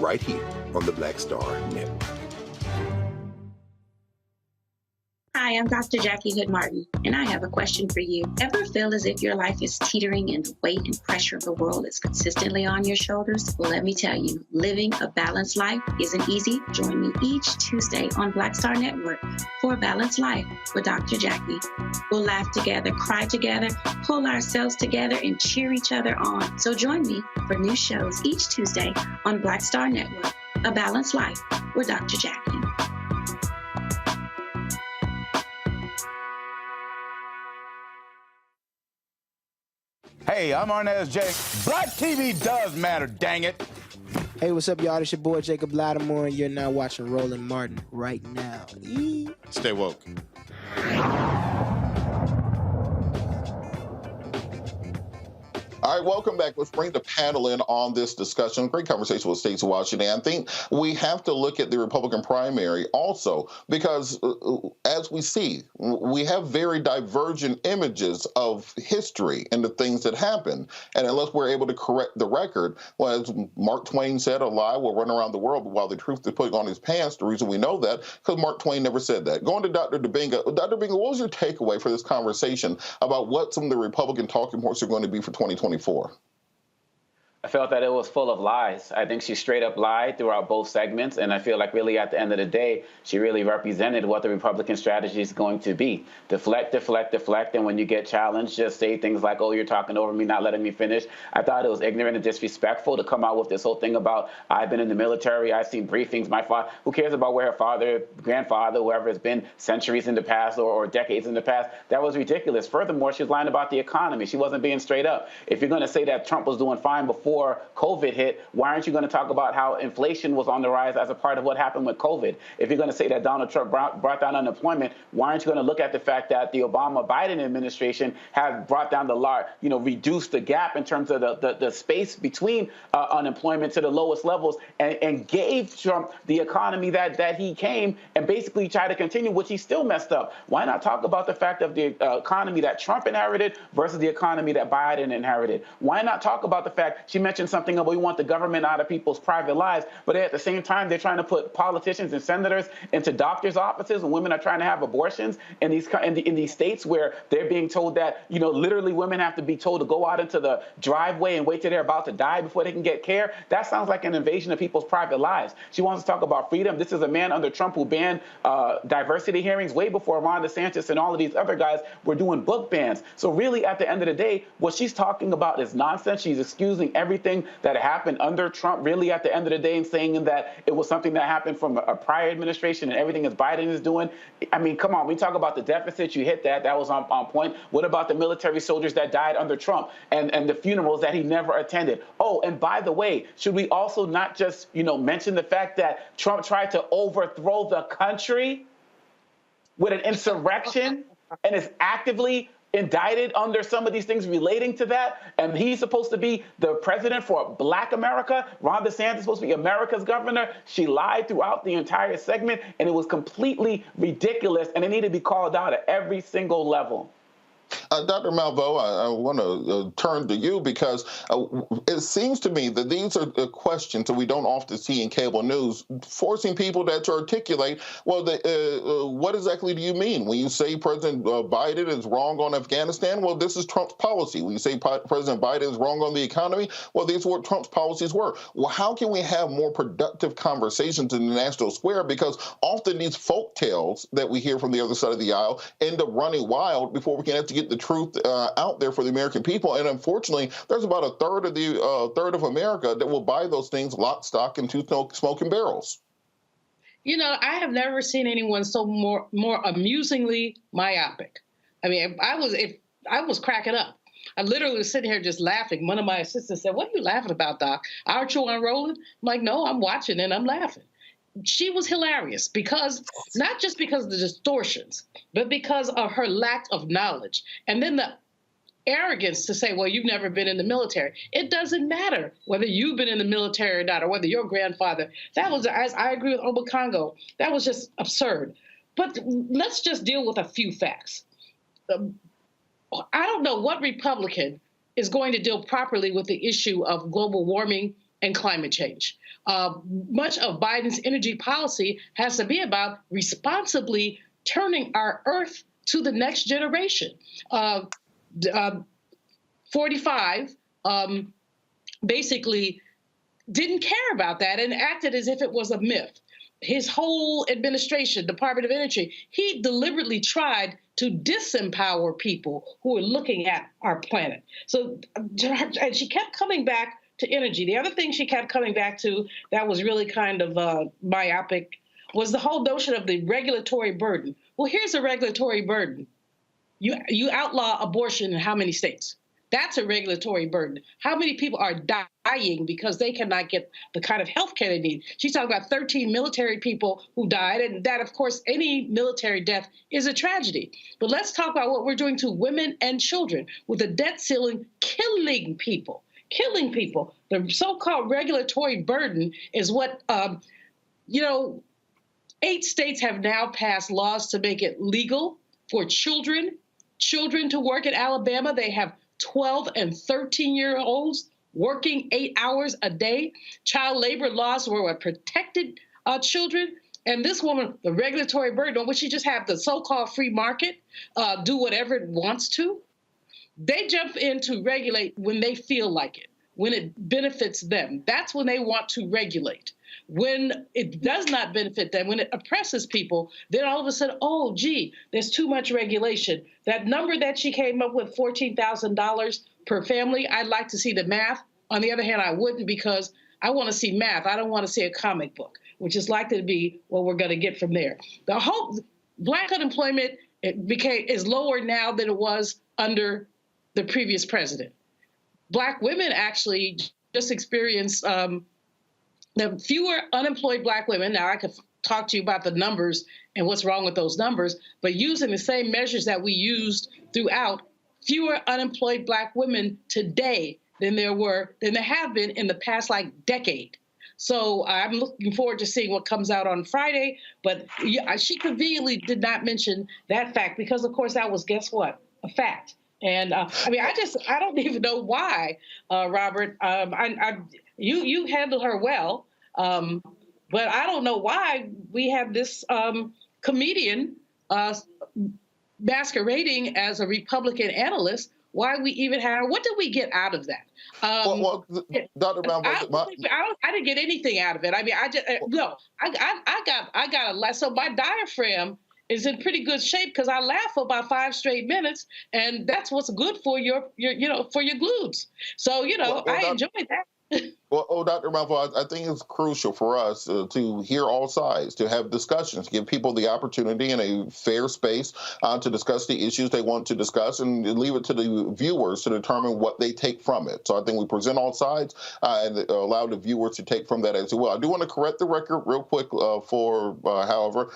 B: right here on the Black Star Network.
Q: Hi, I'm Dr. Jackie Hood Martin, and I have a question for you. Ever feel as if your life is teetering and the weight and pressure of the world is consistently on your shoulders? Well, let me tell you, living a balanced life isn't easy. Join me each Tuesday on Black Star Network for A Balanced Life with Dr. Jackie. We'll laugh together, cry together, pull ourselves together, and cheer each other on. So join me for new shows each Tuesday on Black Star Network, A Balanced Life with Dr. Jackie.
U: Hey, I'm Arnez J. Black TV does matter, dang it.
R: Hey, what's up, y'all? It's your boy, Jacob Lattimore, and you're now watching Roland Martin right now.
U: Stay woke.
H: All right, welcome back. Let's bring the panel in on this discussion. Great conversation with Stacey Washington. I think we have to look at the Republican primary also because, as we see, we have very divergent images of history and the things that happen. And unless we're able to correct the record, well, as Mark Twain said, a lie will run around the world, but while the truth is putting on his pants, the reason we know that, because Mark Twain never said that. Going to Dr. Debinga. Dr. Debinga, what was your takeaway for this conversation about what some of the Republican talking points are going to be for 2024?
M: I felt that it was full of lies. I think she straight up lied throughout both segments, and I feel like really at the end of the day, she really represented what the Republican strategy is going to be. Deflect, deflect, deflect, and when you get challenged, just say things like, oh, you're talking over me, not letting me finish. I thought it was ignorant and disrespectful to come out with this whole thing about, I've been in the military, I've seen briefings, my father, who cares about where her father, grandfather, whoever has been centuries in the past or decades in the past? That was ridiculous. Furthermore, she was lying about the economy. She wasn't being straight up. If you're going to say that Trump was doing fine before COVID hit, why aren't you going to talk about how inflation was on the rise as a part of what happened with COVID? If you're going to say that Donald Trump brought down unemployment, why aren't you going to look at the fact that the Obama-Biden administration has brought down reduced the gap in terms of the space between unemployment to the lowest levels and gave Trump the economy that he came and basically tried to continue, which he still messed up. Why not talk about the fact of the economy that Trump inherited versus the economy that Biden inherited? Why not talk about the fact she mentioned something about we want the government out of people's private lives, but at the same time, they're trying to put politicians and senators into doctors' offices when women are trying to have abortions in these states where they're being told that, you know, literally women have to be told to go out into the driveway and wait till they're about to die before they can get care. That sounds like an invasion of people's private lives. She wants to talk about freedom. This is a man under Trump who banned diversity hearings way before Ron DeSantis and all of these other guys were doing book bans. So really, at the end of the day, what she's talking about is nonsense. She's excusing everything that happened under Trump, really, at the end of the day, and saying that it was something that happened from a prior administration and everything that Biden is doing. I mean, come on, we talk about the deficit. You hit that. That was on point. What about the military soldiers that died under Trump and the funerals that he never attended? Oh, and by the way, should we also not just, you know, mention the fact that Trump tried to overthrow the country with an insurrection and is actively indicted under some of these things relating to that, and he's supposed to be the president for Black America. Ron DeSantis is supposed to be America's governor. She lied throughout the entire segment, and it was completely ridiculous, and it needed to be called out at every single level.
H: Dr. Malveaux, I want to turn to you because it seems to me that these are questions that we don't often see in cable news, forcing people to articulate, well, what exactly do you mean? When you say President Biden is wrong on Afghanistan, well, this is Trump's policy. When you say President Biden is wrong on the economy, well, these are what Trump's policies were. Well, how can we have more productive conversations in the national square? Because often these folk tales that we hear from the other side of the aisle end up running wild before we can actually get the truth out there for the American people. And unfortunately, there's about a third of America that will buy those things lock, stock, and two smoking barrels.
D: You know, I have never seen anyone so more amusingly myopic. I mean, I was cracking up. I literally was sitting here just laughing. One of my assistants said, "What are you laughing about, Doc? Aren't you on rolling?" I'm like, "No, I'm watching and I'm laughing." She was hilarious because, not just because of the distortions, but because of her lack of knowledge. And then the arrogance to say, well, you've never been in the military. It doesn't matter whether you've been in the military or not, or whether your grandfather. That was, as I agree with Obakongo, that was just absurd. But let's just deal with a few facts. I don't know what Republican is going to deal properly with the issue of global warming and climate change. Much of Biden's energy policy has to be about responsibly turning our Earth to the next generation. 45 basically didn't care about that and acted as if it was a myth. His whole administration, Department of Energy, he deliberately tried to disempower people who were looking at our planet. So, and she kept coming back to energy. The other thing she kept coming back to that was really kind of myopic was the whole notion of the regulatory burden. Well, here's a regulatory burden. You outlaw abortion in how many states? That's a regulatory burden. How many people are dying because they cannot get the kind of health care they need? She's talking about 13 military people who died, and that, of course, any military death is a tragedy. But let's talk about what we're doing to women and children with the debt ceiling killing people. Killing people. The so-called regulatory burden is what, 8 states have now passed laws to make it legal for children to work. In Alabama, they have 12 and 13-year-olds working 8 hours a day. Child labor laws were what protected children. And this woman, the regulatory burden, on which she just have the so-called free market, do whatever it wants to. They jump in to regulate when they feel like it, when it benefits them. That's when they want to regulate. When it does not benefit them, when it oppresses people, then all of a sudden, oh, gee, there's too much regulation. That number that she came up with, $14,000 per family, I'd like to see the math. On the other hand, I wouldn't, because I want to see math. I don't want to see a comic book, which is likely to be what we're going to get from there. The whole Black unemployment is lower now than it was under the previous president. Black women actually just experienced the fewer unemployed Black women. Now, I could talk to you about the numbers and what's wrong with those numbers, but using the same measures that we used throughout, fewer unemployed Black women today than there have been in the past decade. So I'm looking forward to seeing what comes out on Friday. But she conveniently did not mention that fact because, of course, that was, guess what? A fact. And I mean, I don't even know why, Robert. You handle her well, but I don't know why we have this comedian masquerading as a Republican analyst. Why we even have? What did we get out of that?
H: Dr. Brown,
D: I didn't get anything out of it. I mean, I got a lot. So my diaphragm is in pretty good shape because I laugh for about 5 straight minutes, and that's what's good for your for your glutes. So I enjoyed that.
H: Well, Dr. Malfoy, I think it's crucial for us to hear all sides, to have discussions, give people the opportunity in a fair space to discuss the issues they want to discuss, and leave it to the viewers to determine what they take from it. So I think we present all sides and allow the viewers to take from that as well. I do want to correct the record real quick however,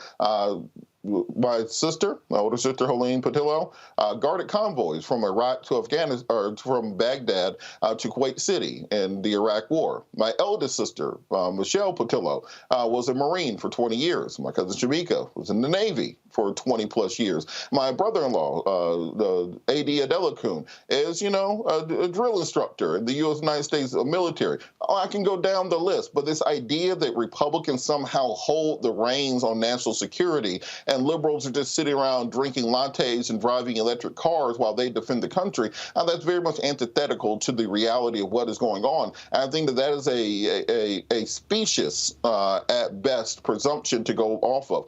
H: my older sister, Helene Patillo, guarded convoys from Iraq to Afghanistan, or from Baghdad to Kuwait City in the Iraq War. My eldest sister, Michelle Patillo, was a Marine for 20 years. My cousin Shamika was in the Navy for 20 plus years. My brother-in-law, the A.D. Adelakun, is, a drill instructor in the United States military. I can go down the list, but this idea that Republicans somehow hold the reins on national security and liberals are just sitting around drinking lattes and driving electric cars while they defend the country, that's very much antithetical to the reality of what is going on. And I think that is a specious, at best, presumption to go off of.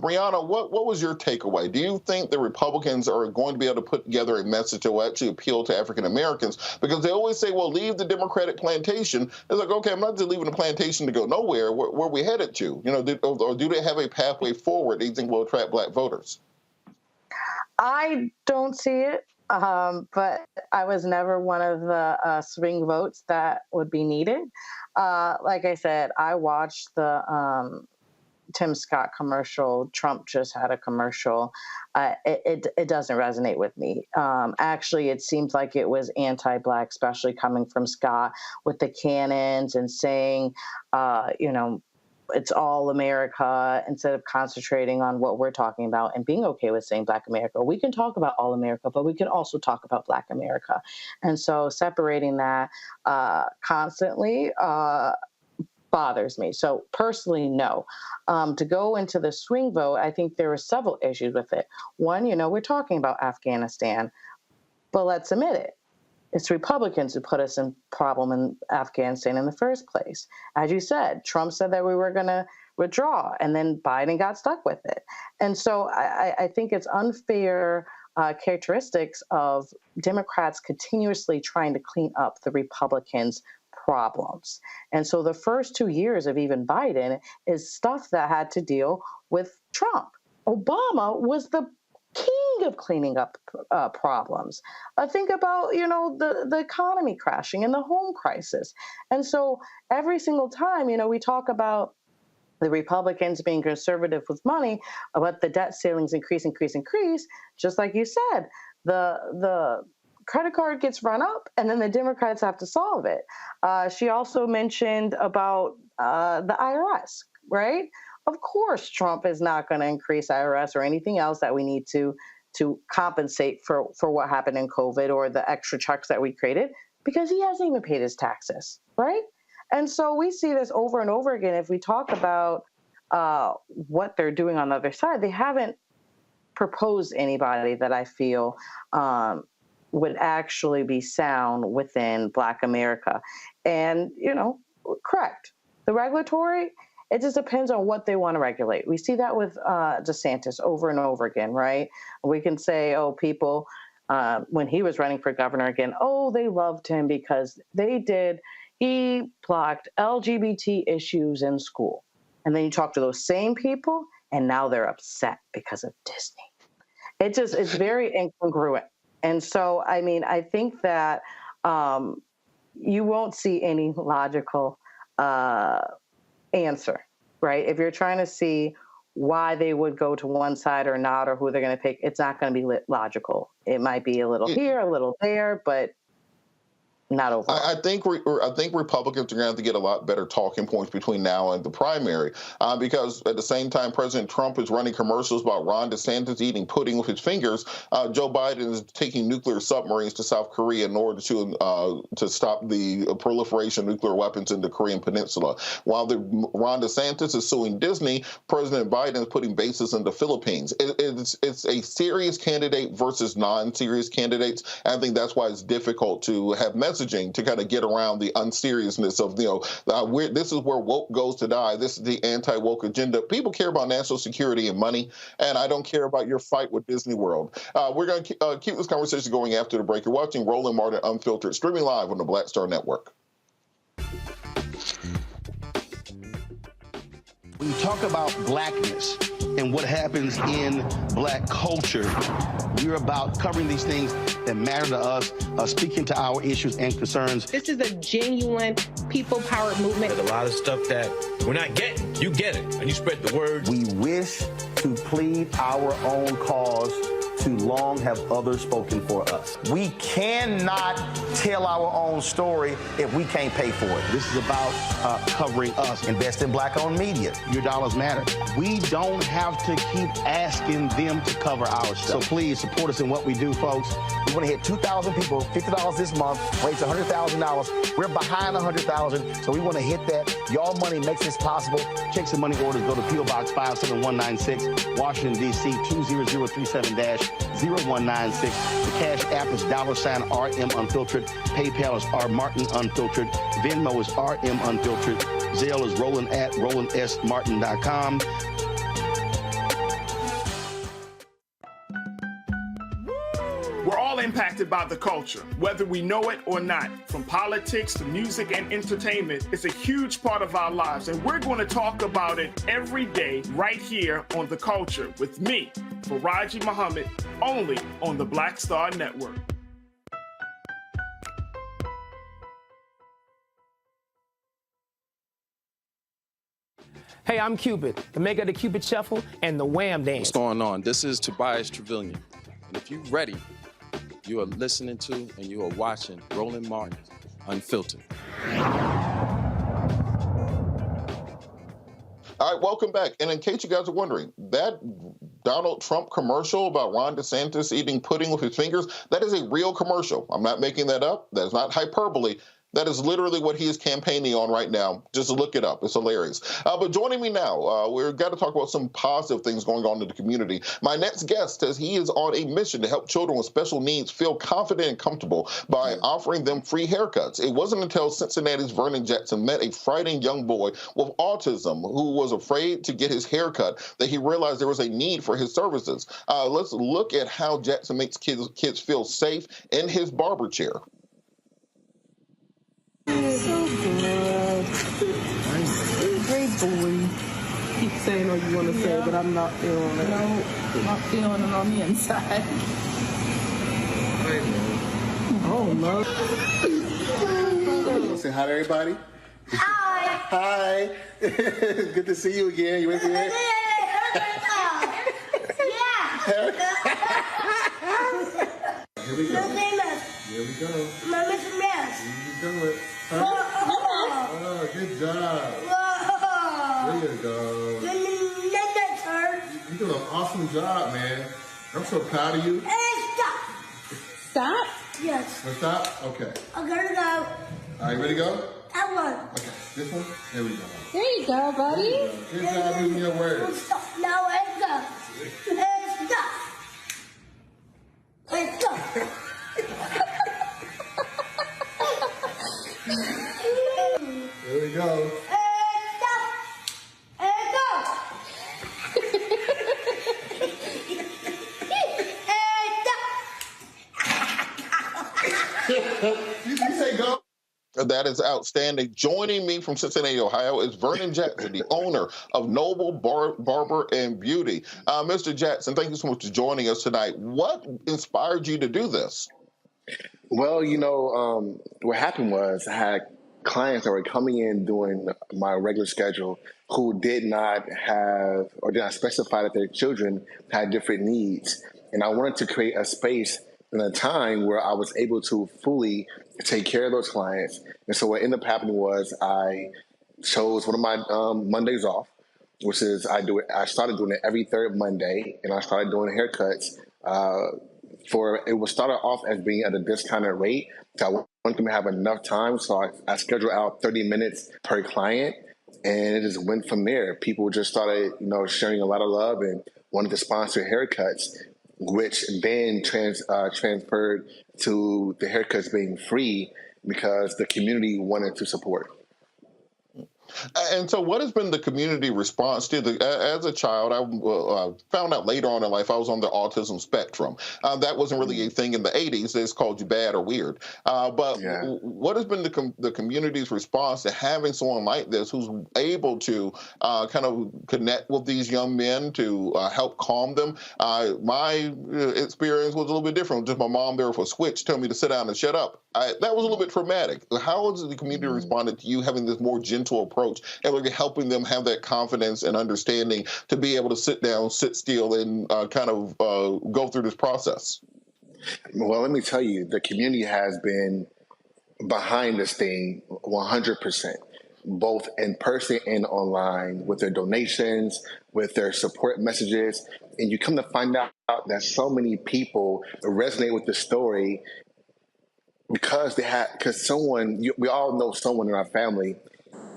H: Brianna, what was your takeaway? Do you think the Republicans are going to be able to put together a message that will actually appeal to African Americans? Because they always say, well, leave the Democratic plantation. It's like, okay, I'm not just leaving the plantation to go nowhere. Where are we headed to? Or do they have a pathway forward that you think will attract black voters?
C: I don't see it, but I was never one of the swing votes that would be needed. Like I said, I watched the Tim Scott commercial. Trump just had a commercial. It doesn't resonate with me. Actually, it seems like it was anti-Black, especially coming from Scott with the cannons and saying, it's all America, instead of concentrating on what we're talking about and being okay with saying Black America. We can talk about all America, but we can also talk about Black America. And so separating that constantly bothers me. So personally, no. To go into the swing vote, I think there are several issues with it. One, we're talking about Afghanistan, but let's admit it. It's Republicans who put us in problem in Afghanistan in the first place. As you said, Trump said that we were going to withdraw, and then Biden got stuck with it. And so I think it's unfair characteristics of Democrats continuously trying to clean up the Republicans' problems. And so the first 2 years of even Biden is stuff that had to deal with Trump. Obama was the king of cleaning up problems. Think about, the economy crashing and the home crisis. And so every single time, we talk about the Republicans being conservative with money, but the debt ceilings increase. Just like you said, the credit card gets run up and then the Democrats have to solve it. She also mentioned about the IRS, right? Of course, Trump is not going to increase IRS or anything else that we need to compensate for what happened in COVID or the extra checks that we created, because he hasn't even paid his taxes, right? And so we see this over and over again. If we talk about what they're doing on the other side, they haven't proposed anybody that I feel would actually be sound within Black America. And, correct. The regulatory, it just depends on what they want to regulate. We see that with DeSantis over and over again, right? We can say, people, when he was running for governor again, they loved him because he blocked LGBT issues in school. And then you talk to those same people, and now they're upset because of Disney. It's very incongruent. And so, I think that you won't see any logical answer, right? If you're trying to see why they would go to one side or not, or who they're going to pick, it's not going to be logical. It might be a little here, a little there, but not overall.
H: I think Republicans are going to have to get a lot better talking points between now and the primary, because at the same time President Trump is running commercials about Ron DeSantis eating pudding with his fingers, Joe Biden is taking nuclear submarines to South Korea in order to stop the proliferation of nuclear weapons in the Korean Peninsula. While Ron DeSantis is suing Disney, President Biden is putting bases in the Philippines. It's a serious candidate versus non-serious candidates. And I think that's why it's difficult to have messaging to kind of get around the unseriousness of, this is where woke goes to die. This is the anti-woke agenda. People care about national security and money, and I don't care about your fight with Disney World. We're going to keep this conversation going after the break. You're watching Roland Martin Unfiltered, streaming live on the Black Star Network.
K: When you talk about blackness and what happens in black culture, we're about covering these things that matter to us, speaking to our issues and concerns.
E: This is a genuine people-powered movement.
O: There's a lot of stuff that we're not getting. You get it, and you spread the word.
K: We wish to plead our own cause. Too long have others spoken for us. We cannot tell our own story if we can't pay for it. This is about covering us. Invest in black-owned media. Your dollars matter. We don't have to keep asking them to cover our stuff. So please support us in what we do, folks. We want to hit 2,000 people, $50 this month, raise $100,000. We're behind 100,000, so we want to hit that. Y'all money makes this possible. Checks and money orders go to P.O. Box 57196, Washington, D.C. 20037-0196. The Cash App is $RM Unfiltered. PayPal is R Martin Unfiltered. Venmo is RM Unfiltered. Zelle is roland@rolandsmartin.com.
U: We're all impacted by the culture, whether we know it or not. From politics to music and entertainment, it's a huge part of our lives, and we're going to talk about it every day right here on The Culture with me, Faraji Muhammad, only on the Black Star Network.
R: Hey, I'm Cupid, the maker of the Cupid Shuffle and the Wham Dance.
P: What's going on? This is Tobias Trevelyan, and if you're ready, you are listening to and you are watching Roland Martin Unfiltered.
H: All right, welcome back. And in case you guys are wondering, that Donald Trump commercial about Ron DeSantis eating pudding with his fingers, that is a real commercial. I'm not making that up. That is not hyperbole. That is literally what he is campaigning on right now. Just look it up. It's hilarious. But joining me now, we've got to talk about some positive things going on in the community. My next guest says he is on a mission to help children with special needs feel confident and comfortable by offering them free haircuts. It wasn't until Cincinnati's Vernon Jackson met a frightened young boy with autism who was afraid to get his haircut that he realized there was a need for his services. Let's look at how Jackson makes kids feel safe in his barber chair.
W: So good. Great boy. Keep saying what you want to say, but I'm not feeling it. No, I'm not feeling it on the inside. Oh, no.
Y: Say hi to everybody. Hi. Hi. Good to see you again. You ready? Yeah. Here we go. Here we go. Mama, some rest. You do it. Oh, good job. Whoa. There you go. You're doing an awesome job, man. I'm so proud of you.
W: Stop. Stop?
Y: Yes. Let's stop? Okay.
W: I'm gonna go.
Y: All right, ready to go?
W: That one.
Y: Okay, this one? There we go.
W: There you go, buddy.
Y: You go. Good job using your words.
W: Stop. Now let's go. Stop. Let's go.
Y: There we go. You say go.
H: That is outstanding. Joining me from Cincinnati, Ohio, is Vernon Jackson, the owner of Noble Barber and Beauty. Mr. Jackson, thank you so much for joining us tonight. What inspired you to do this?
Y: Well, what happened was I had clients that were coming in doing my regular schedule who did not have or did not specify that their children had different needs. And I wanted to create a space
A: in a time where I was able to fully take care of those clients. And so what ended up happening was I chose one of my Mondays off, which is I started doing it every third Monday, and I started doing haircuts. It was started off as being at a discounted rate. So I wanted them to have enough time, so I scheduled out 30 minutes per client, and it just went from there. People just started, sharing a lot of love and wanted to sponsor haircuts, which then transferred to the haircuts being free because the community wanted to support.
H: And so what has been the community response to as a child? I found out later on in life I was on the autism spectrum. That wasn't really a thing in the 80s. They just called you bad or weird. What has been the community's response to having someone like this who's able to kind of connect with these young men to help calm them? My experience was a little bit different. Just my mom there for a switch telling me to sit down and shut up. That was a little bit traumatic. How has the community responded to you having this more gentle approach and really helping them have that confidence and understanding to be able to sit down, sit still, and kind of go through this process?
A: Well, let me tell you, the community has been behind this thing 100%, both in person and online, with their donations, with their support messages. And you come to find out that so many people resonate with the story because we all know someone in our family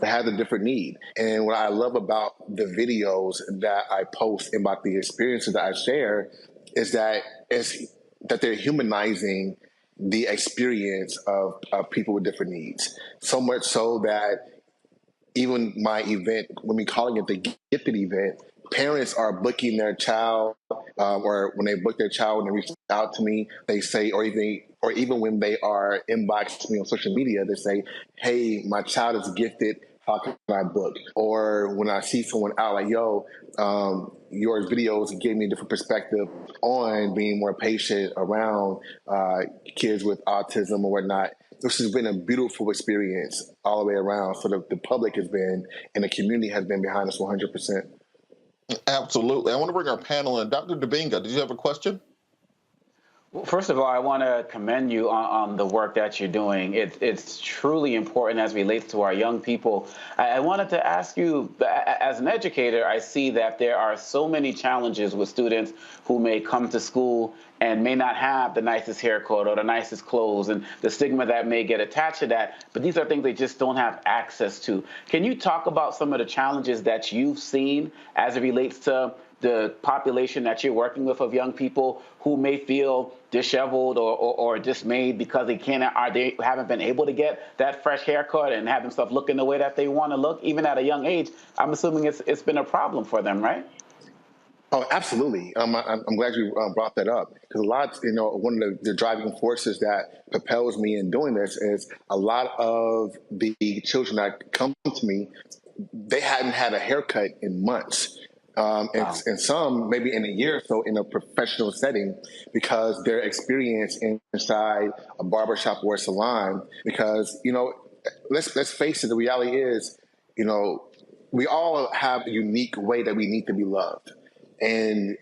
A: that has a different need. And what I love about the videos that I post and about the experiences that I share is that they're humanizing the experience of people with different needs. So much so that even my event, when we calling it the gifted event, parents are booking their child, or when they book their child and they reach out to me, they say, or even when they are inboxing me on social media, they say, "Hey, my child is gifted. How can I book?" Or when I see someone out, like, "Yo, your videos gave me a different perspective on being more patient around kids with autism or whatnot." This has been a beautiful experience all the way around. So the public has been, and the community has been behind us 100%.
H: Absolutely. I want to bring our panel in. Dr. Dubinga, did you have a question?
M: Well, first of all, I want to commend you on the work that you're doing. It's truly important as it relates to our young people. I wanted to ask you, as an educator, I see that there are so many challenges with students who may come to school and may not have the nicest haircut or the nicest clothes and the stigma that may get attached to that. But these are things they just don't have access to. Can you talk about some of the challenges that you've seen as it relates to the population that you're working with of young people who may feel disheveled or dismayed because they haven't been able to get that fresh haircut and have themselves looking the way that they want to look, even at a young age? I'm assuming it's been a problem for them, right?
A: Oh, absolutely. I'm glad you brought that up, because a lot, one of the driving forces that propels me in doing this is a lot of the children that come to me, they hadn't had a haircut in months. And some maybe in a year or so in a professional setting, because their experience inside a barbershop or a salon, because, let's face it, the reality is, we all have a unique way that we need to be loved. And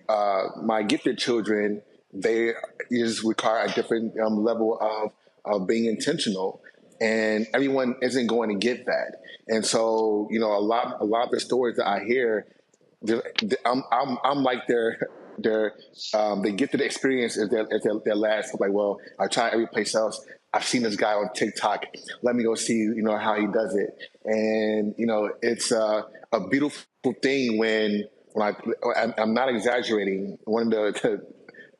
A: my gifted children, they just require a different level of being intentional, and everyone isn't going to get that. And so, a lot of the stories that I hear, I'm like they get to the experience as their last. Like, well, I try every place else. I've seen this guy on TikTok. Let me go see, how he does it. And it's a beautiful thing when I'm not exaggerating. One of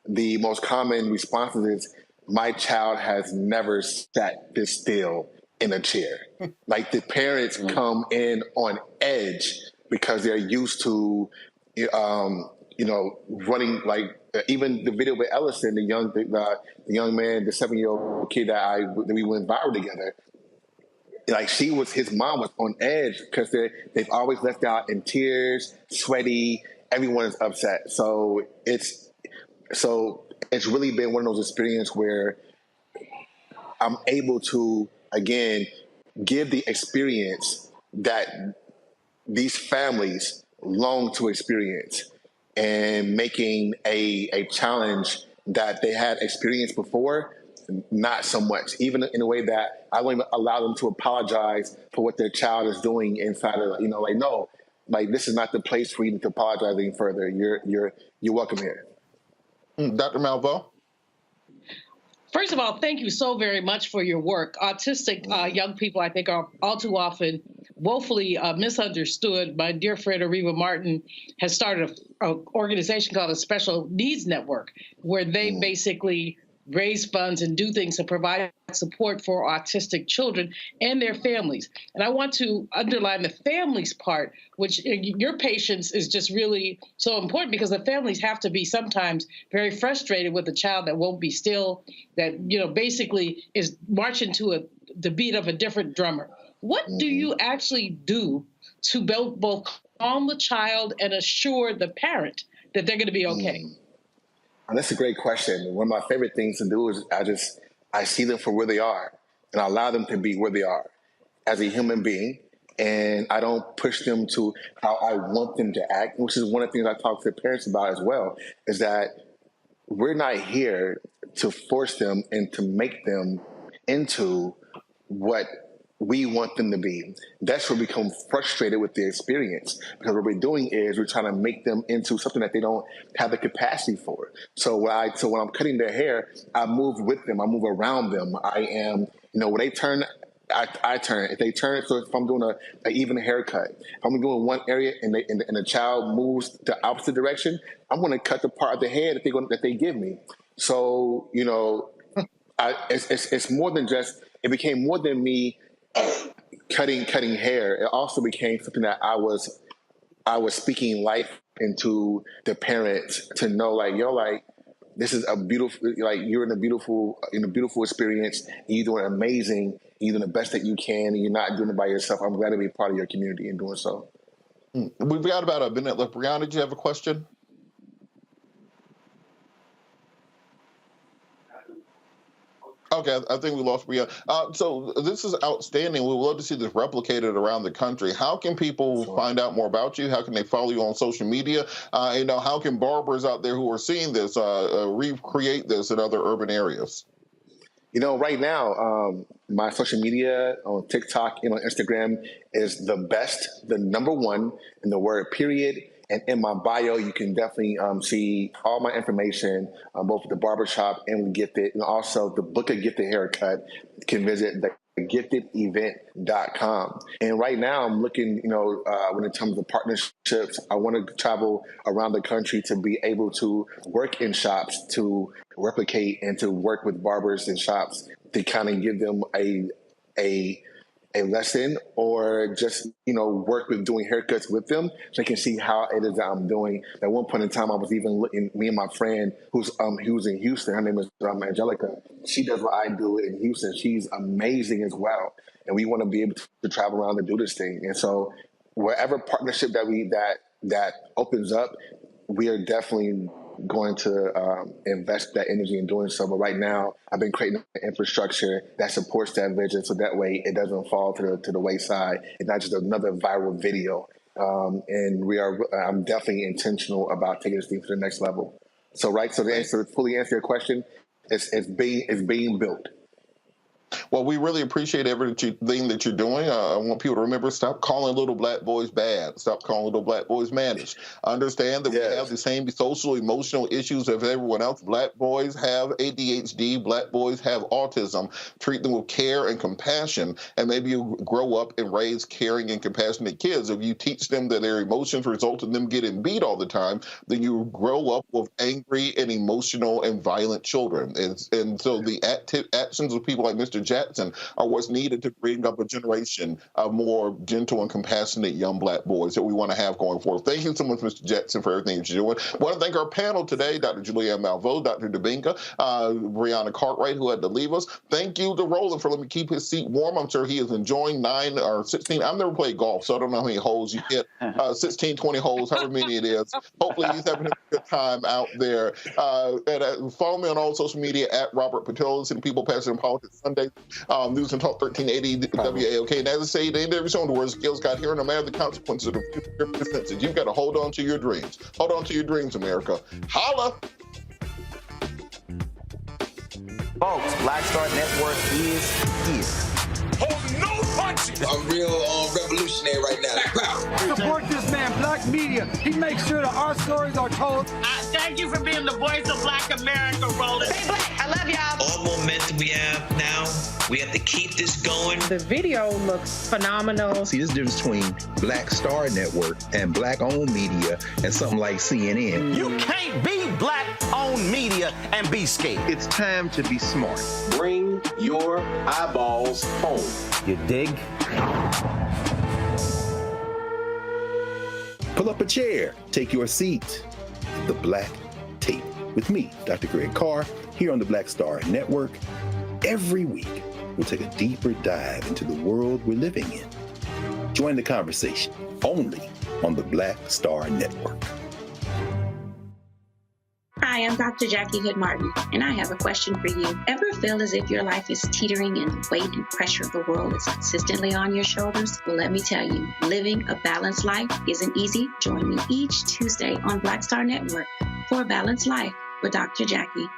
A: the most common responses is, "My child has never sat this still in a chair." Like, the parents come in on edge because they're used to, running, like, even the video with Ellison, the young man, the 7-year-old kid that we went viral together. Like, his mom was on edge because they've always left out in tears, sweaty. Everyone is upset. So it's really been one of those experiences where I'm able to, again, give the experience that these families long to experience, and making a challenge that they had experienced before, not so much. Even in a way that I won't even allow them to apologize for what their child is doing inside of, like, no, like, this is not the place for you to apologize any further. You're welcome here.
H: Dr. Malveaux?
D: First of all, thank you so very much for your work. Autistic young people, I think, are all too often woefully misunderstood. My dear friend Ariva Martin has started an organization called a Special Needs Network, where they basically raise funds and do things to provide support for autistic children and their families. And I want to underline the families part, which your patience is just really so important, because the families have to be sometimes very frustrated with a child that won't be still, that, basically is marching to the beat of a different drummer. What do you actually do to both calm the child and assure the parent that they're going to be okay?
A: And that's a great question. One of my favorite things to do is I see them for where they are, and I allow them to be where they are as a human being, and I don't push them to how I want them to act, which is one of the things I talk to parents about as well, is that we're not here to force them and to make them into what we want them to be. That's where we become frustrated with the experience, because what we're doing is we're trying to make them into something that they don't have the capacity for. So when I'm cutting their hair, I move with them, I move around them. I am, when they turn, I turn. If they turn, so if I'm doing an even haircut, if I'm doing one area and the child moves the opposite direction, I'm going to cut the part of the hair that they give me. So it's more than just. It became more than me cutting hair. It also became something that I was speaking life into the parents to know, like, this is a beautiful, like, you're in a beautiful experience. And you're doing amazing. You're doing the best that you can, and you're not doing it by yourself. I'm glad to be a part of your community in doing so.
H: We've got about a minute left. Brianna, did you have a question? Okay, I think we lost Brianna. So this is outstanding. We would love to see this replicated around the country. How can people find out more about you? How can they follow you on social media? How can barbers out there who are seeing this recreate this in other urban areas?
A: Right now, my social media on TikTok and on Instagram is the best, the number one, in the word period. And in my bio, you can definitely see all my information, both the barbershop and Gifted, and also the book of Gifted Haircut. You can visit giftedevent.com. And right now I'm looking, when it comes to partnerships, I want to travel around the country to be able to work in shops, to replicate and to work with barbers and shops to kind of give them a lesson, or just, work with doing haircuts with them so they can see how it is that I'm doing. At one point in time, I was even looking, me and my friend who's in Houston, her name is Angelica. She does what I do in Houston. She's amazing as well. And we want to be able to travel around and do this thing. And so wherever partnership that opens up, we are definitely going to invest that energy in doing so. But right now, I've been creating an infrastructure that supports that vision, so that way it doesn't fall to the wayside. It's not just another viral video. I'm definitely intentional about taking this thing to the next level. So to fully answer your question, it's being built.
H: Well, we really appreciate everything that you're doing. I want people to remember, stop calling little black boys bad. Stop calling little black boys managed. Understand that we have the same social, emotional issues as everyone else. Black boys have ADHD. Black boys have autism. Treat them with care and compassion, and maybe you grow up and raise caring and compassionate kids. If you teach them that their emotions result in them getting beat all the time, then you grow up with angry and emotional and violent children. And so the actions of people like Mr. Jackson are what's needed to bring up a generation of more gentle and compassionate young black boys that we want to have going forward. Thank you so much, Mr. Jackson, for everything that you're doing. I want to thank our panel today, Dr. Julianne Malveaux, Dr. Debinka, Brianna Cartwright, who had to leave us. Thank you to Roland for letting me keep his seat warm. I'm sure he is enjoying 9 or 16. I've never played golf, so I don't know how many holes you get. 16, 20 holes, however many it is. Hopefully he's having a good time out there. Follow me on all social media at Robert Patillo, and People, Passion, and Politics Sunday. News and Talk 1380 WAOK. And as I say, the end of every song, the words skills got here, no matter the consequences of the future. You've got to hold on to your dreams. Hold on to your dreams, America. Holla!
K: Folks, Black Star Network is here.
O: Hold no punches. I'm real revolutionary right now.
F: Support this man, Black Media. He makes sure that our stories are told.
I: Thank you for being the voice of Black America, Roland.
T: Stay black. I love y'all.
J: All momentum we have now, we have to keep this going.
E: The video looks phenomenal.
B: See, there's a difference between Black Star Network and Black-owned media and something like CNN.
K: You can't be Black-owned media and be scared.
B: It's time to be smart.
L: Bring your eyeballs home.
K: You dig?
B: Pull up a chair, take your seat at the Black Table with me, Dr. Greg Carr, here on the Black Star Network. Every week, we'll take a deeper dive into the world we're living in. Join the conversation only on the Black Star Network.
Q: Hi, I'm Dr. Jackie Hood Martin, and I have a question for you. Ever feel as if your life is teetering and the weight and pressure of the world is consistently on your shoulders? Well, let me tell you, living a balanced life isn't easy. Join me each Tuesday on Black Star Network for A Balanced Life with Dr. Jackie.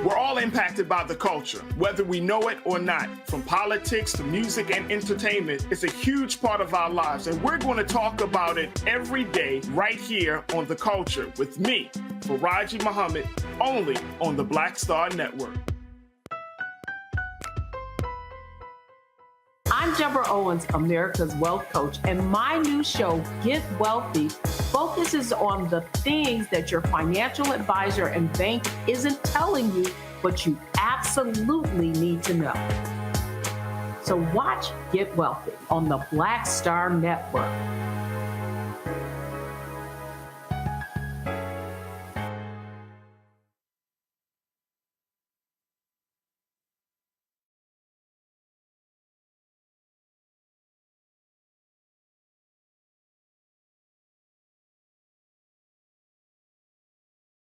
U: We're all impacted by the culture, whether we know it or not. From politics to music and entertainment, it's a huge part of our lives, and we're going to talk about it every day right here on The Culture with me, Faraji Muhammad, only on the Black Star Network.
E: I'm Deborah Owens, America's Wealth Coach, and my new show, Get Wealthy, focuses on the things that your financial advisor and bank isn't telling you, but you absolutely need to know. So watch Get Wealthy on the Black Star Network.